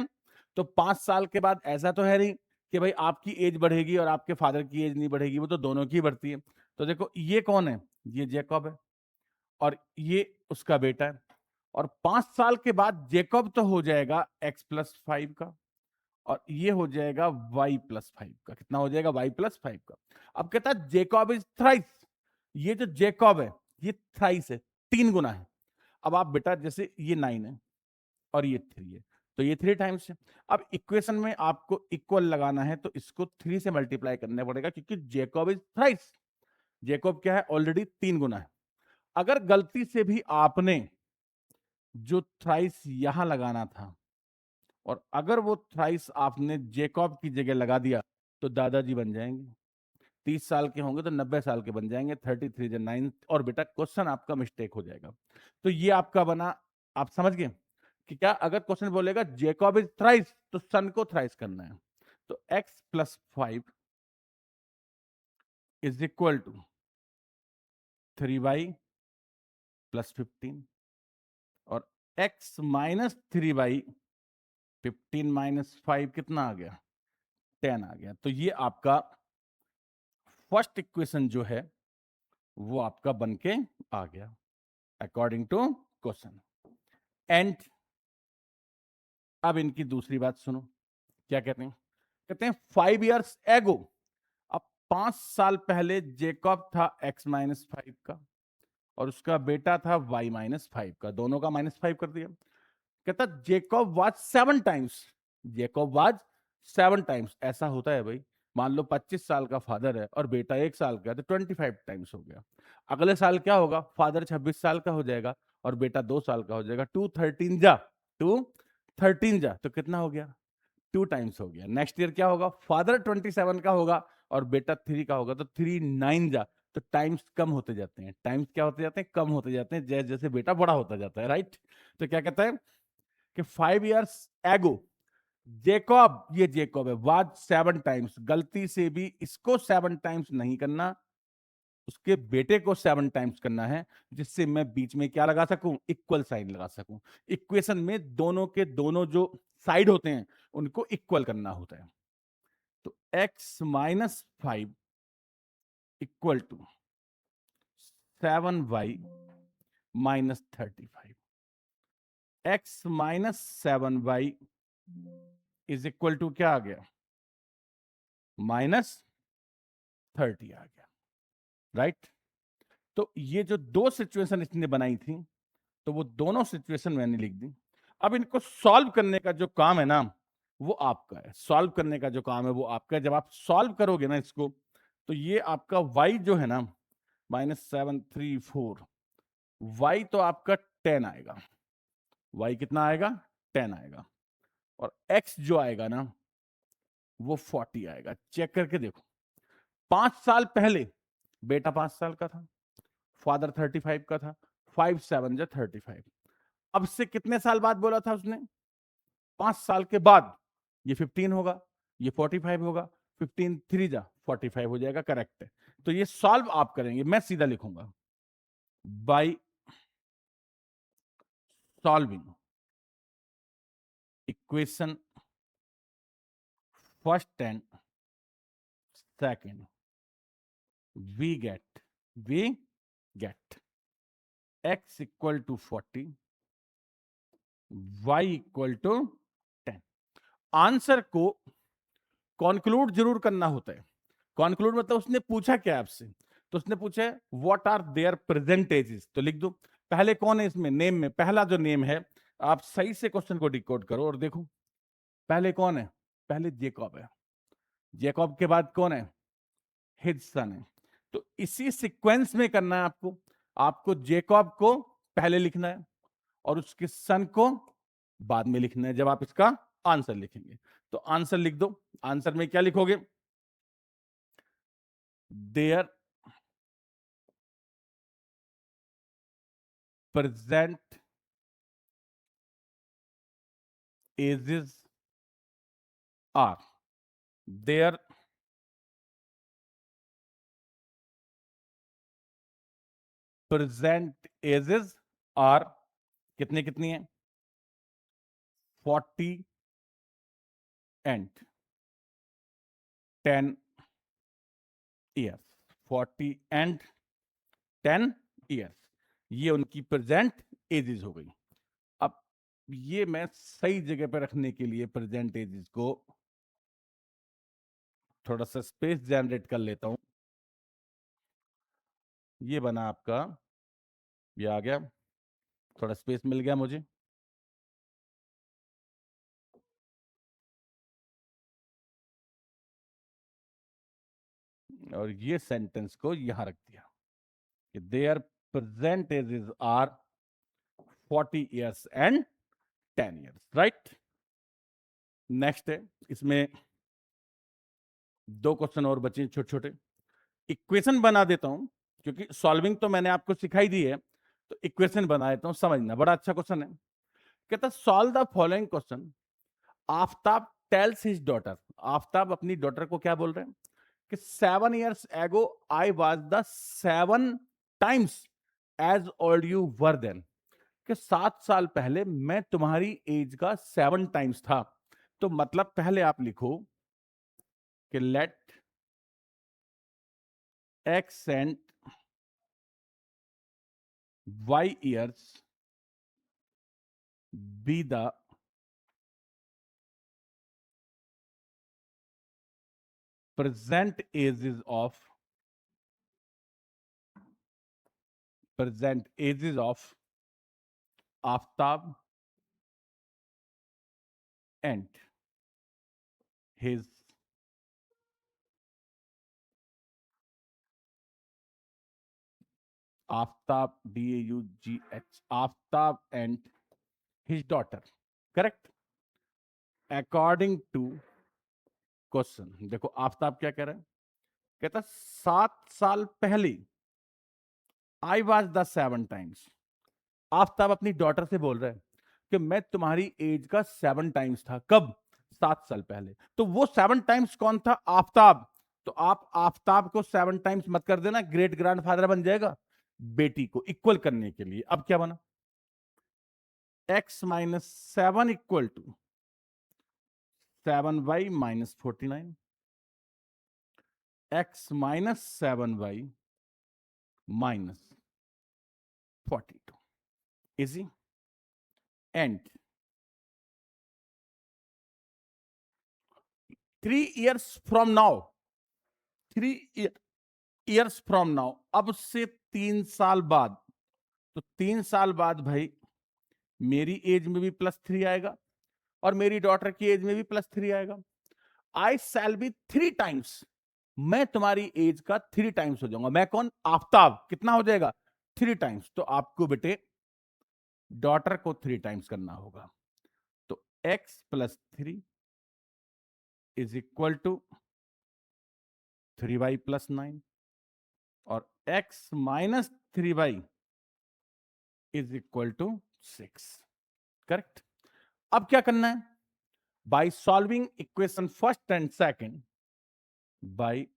तो 5 साल के बाद, ऐसा तो है नहीं कि भाई आपकी एज बढ़ेगी और आपके फादर की एज नहीं बढ़ेगी, वो तो दोनों की बढ़ती है। तो देखो ये कौन है, ये जेकब है और ये उसका बेटा है, और 5 साल के बाद जेकब तो हो जाएगा x+5 का, और ये हो जाएगा y+5 का, कितना हो जाएगा, y+5 का। अब कहता है जेकब इज थ्राइस, ये जो जेकब है ये थ्राइस है, 3 गुना है। अब आप बेटा जैसे ये 9 है और ये 3 है, तो ये 3 टाइम्स है। अब इक्वेशन में आपको इक्वल लगाना है तो इसको 3 से मल्टीप्लाई करना पड़ेगा, क्योंकि जेकब इज थ्राइस, जेकब क्या है, ऑलरेडी 3 गुना है। अगर गलती से भी आपने जो थ्राइस यहां लगाना था और अगर वो थ्राइस आपने जेकब की जगह लगा दिया तो दादाजी बन जाएंगे, 30 साल के होंगे तो 90 साल के बन जाएंगे, 33 या 9, और बेटा क्वेश्चन आपका मिस्टेक हो जाएगा। तो ये आपका बना, आप समझ गए कि क्या, अगर क्वेश्चन बोलेगा जेकब इज थ्राइस तो सन को थ्राइस करना है, तो x+5 is equal to 3y plus 15 और x माइनस 3/15 माइनस 5 कितना आ गया? 10 आ गया। तो ये आपका फर्स्ट इक्वेशन जो है वो आपका बन के आ गया अकॉर्डिंग टू क्वेश्चन। एंड अब इनकी दूसरी बात सुनो, क्या कहते हैं? कहते हैं 5 years एगो, अब 5 साल पहले जेकब था x माइनस 5 का और उसका बेटा था y माइनस 5 का, दोनों का -5 कर दिया। कहता Jacob was 7 times, Jacob was 7 times. ऐसा होता है भाई, मान लो 25 साल का फादर है और बेटा 1 साल का है, तो 25 टाइम्स हो गया। अगले साल क्या होगा? फादर 26 साल का हो जाएगा और बेटा 2 साल का हो जाएगा। 2 13 जा, तो कितना हो गया? 2 टाइम्स हो गया। नेक्स्ट ईयर क्या होगा? फादर 27 का होगा और बेटा 3 का होगा, तो 3 9 जा, तो टाइम्स कम होते जाते हैं। टाइम्स क्या होते जाते हैं? कम होते जाते हैं, जैसे जैसे बेटा बड़ा होता जाता है, राइट? तो क्या कहता है कि 5 years एगो जेकब, ये जेकब है, वाज 7 टाइम्स। गलती से भी इसको 7 टाइम्स नहीं करना, उसके बेटे को 7 टाइम्स करना है, जिससे मैं बीच में क्या लगा सकूं? इक्वल साइन लगा सकूं। इक्वेशन में दोनों के दोनों जो साइड होते हैं उनको इक्वल करना होता है। तो x minus 5 equal to 7y minus 35। x minus 7y is equal to क्या आ गया? -30 आ गया, राइट? तो ये जो दो सिचुएशन इसने बनाई थी, तो वो दोनों सिचुएशन मैंने लिख दी। अब इनको सॉल्व करने का जो काम है ना, वो आपका है। सॉल्व करने का जो काम है वो आपका है। जब आप सॉल्व करोगे ना इसको, तो ये आपका y जो है ना, -734, y तो आपका 10 आएगा। y कितना आएगा? 10 आएगा। और x जो आएगा ना, वो 40 आएगा। चेक करके देखो, 5 साल पहले बेटा 5 साल का था, फादर 35 का था, 5 7 जा 35। अब से कितने साल बाद बोला था उसने? 5 साल के बाद। ये 15 होगा, ये 45 होगा, 15 3 जा 45 हो जाएगा, करेक्ट है। तो ये सॉल्व आप करेंगे, मैं सीधा लिखूंगा by solving equation first and second, we get x equal to 40, y equal to 10। Answer को कॉन्क्लूड जरूर करना होता है। कॉन्क्लूड मतलब उसने पूछा क्या आपसे? तो उसने पूछा व्हाट आर देयर प्रेजेंटेजेस, तो लिख दो पहले कौन है इसमें, नेम में पहला जो नेम है। आप सही से क्वेश्चन को डिकोड करो और देखो पहले कौन है? पहले जेकब है। जेकब के बाद कौन है? हिज सन है। तो इसी सीक्वेंस में करना है आपको। आपको जेकब को पहले लिखना है और उसके सन को बाद में लिखना है जब आप इसका आंसर लिखेंगे। तो आंसर लिख दो। आंसर में क्या लिखोगे? their present ages are, their present ages are कितने कितनी है? 40 and 10 years। 40 and 10 years, ये उनकी प्रेजेंट एजेस हो गई। अब ये मैं सही जगह पर रखने के लिए प्रेजेंट एजेस को थोड़ा सा स्पेस जनरेट कर लेता हूं। ये बना आपका, ये आ गया, थोड़ा स्पेस मिल गया मुझे। और ये सेंटेंस को यहां रख दिया कि their present ages are 40 years and 10 years, right? Next है, इसमें दो क्वेश्चन और बचे छोटे छोटे। इक्वेशन बना देता हूं, क्योंकि सॉल्विंग तो मैंने आपको सिखाई दी है, तो इक्वेशन बना देता हूं, समझना। बड़ा अच्छा क्वेश्चन है। कहता solve the following question. Aftab tales his daughter, Aftab अपनी डॉटर को क्या बोल रहे हैं कि 7 years ago I was the 7 times age old you were then, कि 7 साल पहले मैं तुम्हारी एज का 7 टाइम्स था। तो मतलब पहले आप लिखो कि let x and y years be the present ages of present ages of Aftab and his Aftab DAUGH Aftab and his daughter, correct? According to question, देखो आफ्ताब क्या कह रहा है, कहता 7 साल पहले I was the 7 times. Aftab अपनी डॉटर से बोल रहा है कि मैं तुम्हारी एज का 7 टाइम्स था। कब? 7 साल पहले। तो वो 7 टाइम्स कौन था? आफ्ताब। तो आप आफ्ताब को 7 टाइम्स मत कर देना, ग्रेट ग्रैंडफादर बन जाएगा। बेटी को इक्वल करने के लिए अब क्या बना, x-7 equal to 7y-49, x-7y-42 easy. And 3 years from now, 3 years from now, अब से 3 साल बाद, तो 3 साल बाद भाई मेरी एज में भी +3 आएगा और मेरी डॉटर की एज में भी +3 आएगा। आई शैल बी 3 टाइम्स, मैं तुम्हारी एज का 3 टाइम्स हो जाऊंगा। मैं कौन? आफ्ताब। कितना हो जाएगा? 3 टाइम्स। तो आपको बेटे डॉटर को 3 टाइम्स करना होगा। तो x+3 is equal to 3y+9 और x-3y is equal to 6, correct? अब क्या करना है? By solving equation first and second, by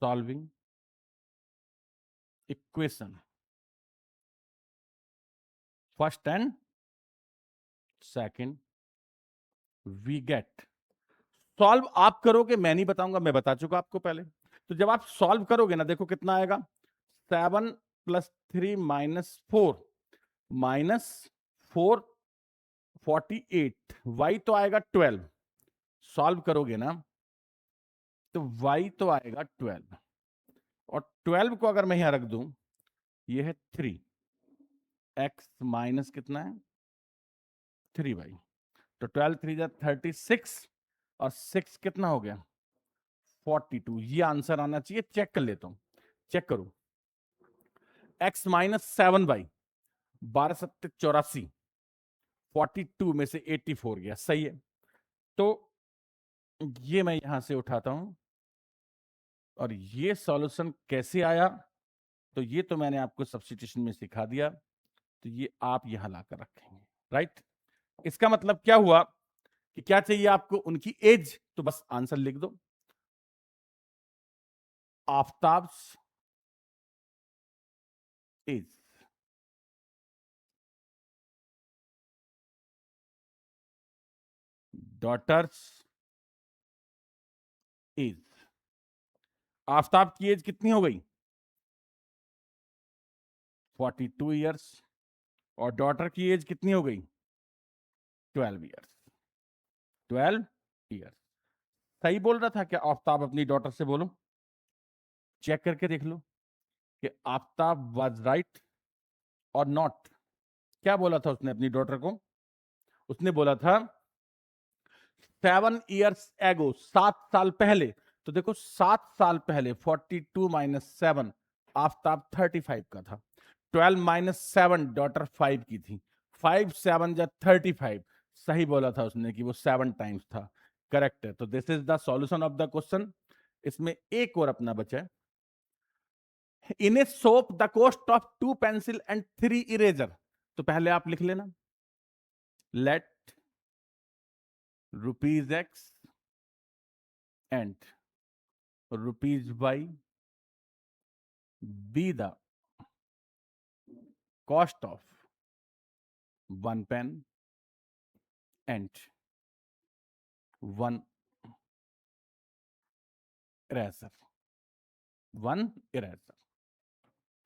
solving equation first and second, we get, solve आप करोगे, मैं नहीं बताऊंगा, मैं बता चुका आपको पहले। तो जब आप सॉल्व करोगे ना, देखो कितना आएगा, 7+3 -4 -4 48, y तो आएगा 12। सॉल्व करोगे ना तो y तो आएगा 12, और 12 को अगर मैं यहां रख दूं, ये है 3, x माइनस कितना है 3y, तो 12×3 = 36 और 6 कितना हो गया 42। ये आंसर आना चाहिए। चेक कर लेता हूं, चेक करो, x-7y, 12×7 = 84, 42 में से 84 गया, सही है। तो ये मैं यहां से उठाता हूं, और ये सॉल्यूशन कैसे आया, तो ये तो मैंने आपको सब्स्टिट्यूशन में सिखा दिया, तो ये आप यहां लाकर रखेंगे, राइट? इसका मतलब क्या हुआ कि क्या चाहिए आपको, उनकी एज, तो बस आंसर लिख दो, Aftab's age, daughter's age. Aftab की एज कितनी हो गई 42 ईयर्स, और डॉटर की एज कितनी हो गई 12 ईयर्स, 12 ईयर्स। सही बोल रहा था क्या आफ्ताब अपनी डॉटर से? बोलो, चेक करके देख लो कि आफ्ताब वाज राइट और नॉट। क्या बोला था उसने अपनी डॉटर को? उसने बोला था 7 years ago, 7 साल पहले। तो देखो 7 साल पहले 42 - 7, आफ्ताब 35 का था, 12 - 7 डॉटर 5 की थी, 5 7 जा 35। सही बोला था उसने कि वो 7 टाइम्स था, करेक्ट है। तो this is the solution of the question. इसमें एक और अपना बचा है, in a shop the cost of 2 pencil and 3 eraser. तो पहले आप लिख लेना, let ₹X and ₹Y be the cost of one pen and one eraser. One eraser.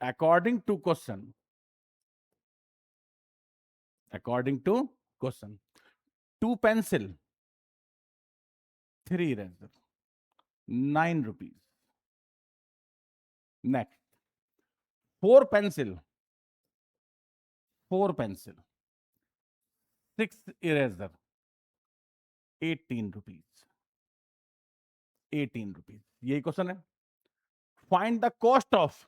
According to question, two pencil, three eraser, 9 rupees. Next, four pencil, six eraser, 18 rupees. 18 rupees. यही question है. Find the cost of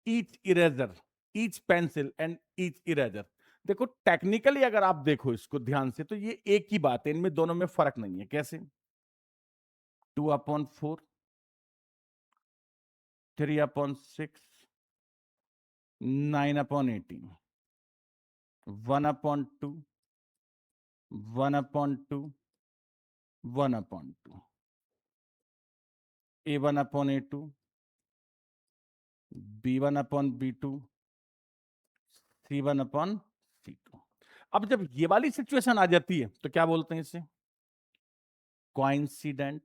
each eraser, each pencil and each eraser. देखो technically अगर आप देखो इसको ध्यान से तो ये एक ही बात है, इनमें दोनों में फर्क नहीं है. कैसे? 2/4, 3/6, 9/18, 1/2, 1/2, 1/2, A1/A2, B1/B2, C1/C2. अब जब ये वाली सिचुएशन आ जाती है तो क्या बोलते हैं इसे? Coincident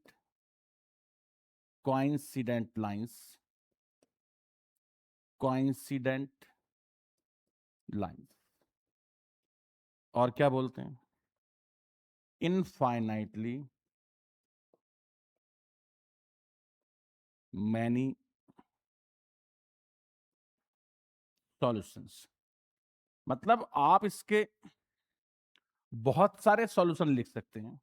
lines. Coincident lines. और क्या बोलते हैं? Infinitely many solutions. मतलब आप इसके बहुत सारे सॉल्यूशन लिख सकते हैं.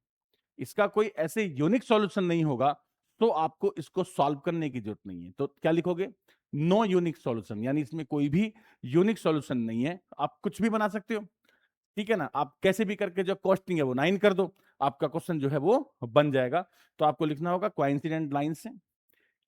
इसका कोई ऐसे यूनिक सॉल्यूशन नहीं होगा तो आपको इसको सॉल्व करने की जरूरत नहीं है. तो क्या लिखोगे? नो यूनिक सॉल्यूशन, यानी इसमें कोई भी यूनिक सॉल्यूशन नहीं है. आप कुछ भी बना सकते हो, ठीक है ना. आप कैसे भी करके जो कॉस्टिंग है वो 9 कर दो, आपका क्वेश्चन जो है वो बन जाएगा. तो आपको लिखना होगा कोइंसिडेंट लाइंस है,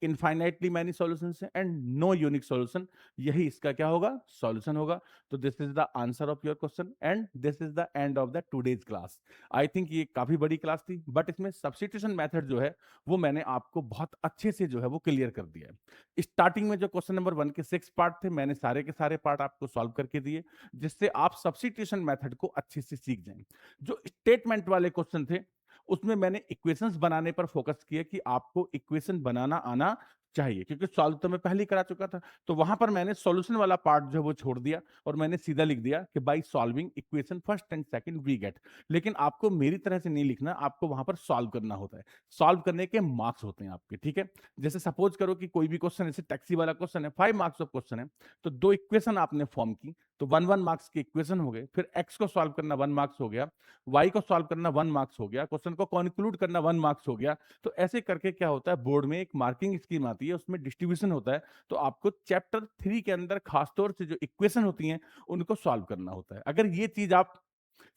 इनफाइनाइटली मैनी सॉल्यूशंस है एंड नो यूनिक सॉल्यूशन. यही इसका क्या होगा? सॉल्यूशन होगा. तो this is the answer of your question and this is the end of the today's class. I think ये काफी बड़ी क्लास थी बट इसमें सब्स्टिट्यूशन मेथड जो है वो मैंने आपको बहुत अच्छे से जो है वो क्लियर कर दिया है. स्टार्टिंग में जो क्वेश्चन नंबर 1 के 6 पार्ट थे मैंने सारे के सारे पार्ट आपको सॉल्व करके दिए जिससे आप सब्स्टिट्यूशन मेथड को अच्छे से सीख जाएं. जो स्टेटमेंट वाले क्वेश्चन थे उसमें मैंने इक्वेशंस बनाने पर फोकस किया कि आपको इक्वेशन बनाना आना चाहिए, क्योंकि सॉल्व तो मैं पहले ही करा चुका था. तो वहां पर मैंने सॉल्यूशन वाला पार्ट जो है वो छोड़ दिया और मैंने सीधा लिख दिया कि by solving equation first and second we get. लेकिन आपको मेरी तरह से नहीं लिखना, आपको वहां पर सॉल्व करना होता है. सॉल्व करने के मार्क्स होते हैं आपके, ठीक है. जैसे सपोज करो कि कोई भी क्वेश्चन ऐसे टैक्सी वाला क्वेश्चन है, 5 मार्क्स ऑफ क्वेश्चन है, तो दो इक्वेशन आपने फॉर्म की तो 1 मार्क्स की इक्वेशन हो गए. फिर एक्स को सॉल्व करना 1 मार्क्स हो गया, वाई को सॉल्व करना 1 मार्क्स हो गया, क्वेश्चन को कंक्लूड करना 1 मार्क्स हो गया. तो ऐसे करके क्या होता है, बोर्ड में एक मार्किंग स्कीम आती है, उसमें डिस्ट्रीब्यूशन होता है. तो आपको चैप्टर 3 के अंदर खासतौर से जो इक्वेशन होती हैं उनको सॉल्व करना होता है. अगर ये चीज आप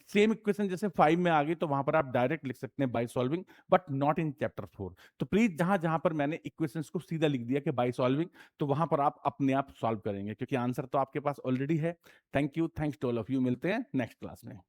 सेम इक्वेशन जैसे 5 में आ गई तो वहां पर आप डायरेक्ट लिख सकते हैं by solving, but not in chapter 4. तो प्लीज जहां जहां पर मैंने इक्वेशंस को सीधा लिख दिया कि बाय सॉल्विंग, तो वहां पर आप अपने आप सॉल्व करेंगे क्योंकि आंसर तो आपके पास ऑलरेडी है. Thank you, thanks to all of you. मिलते हैं नेक्स्ट क्लास में.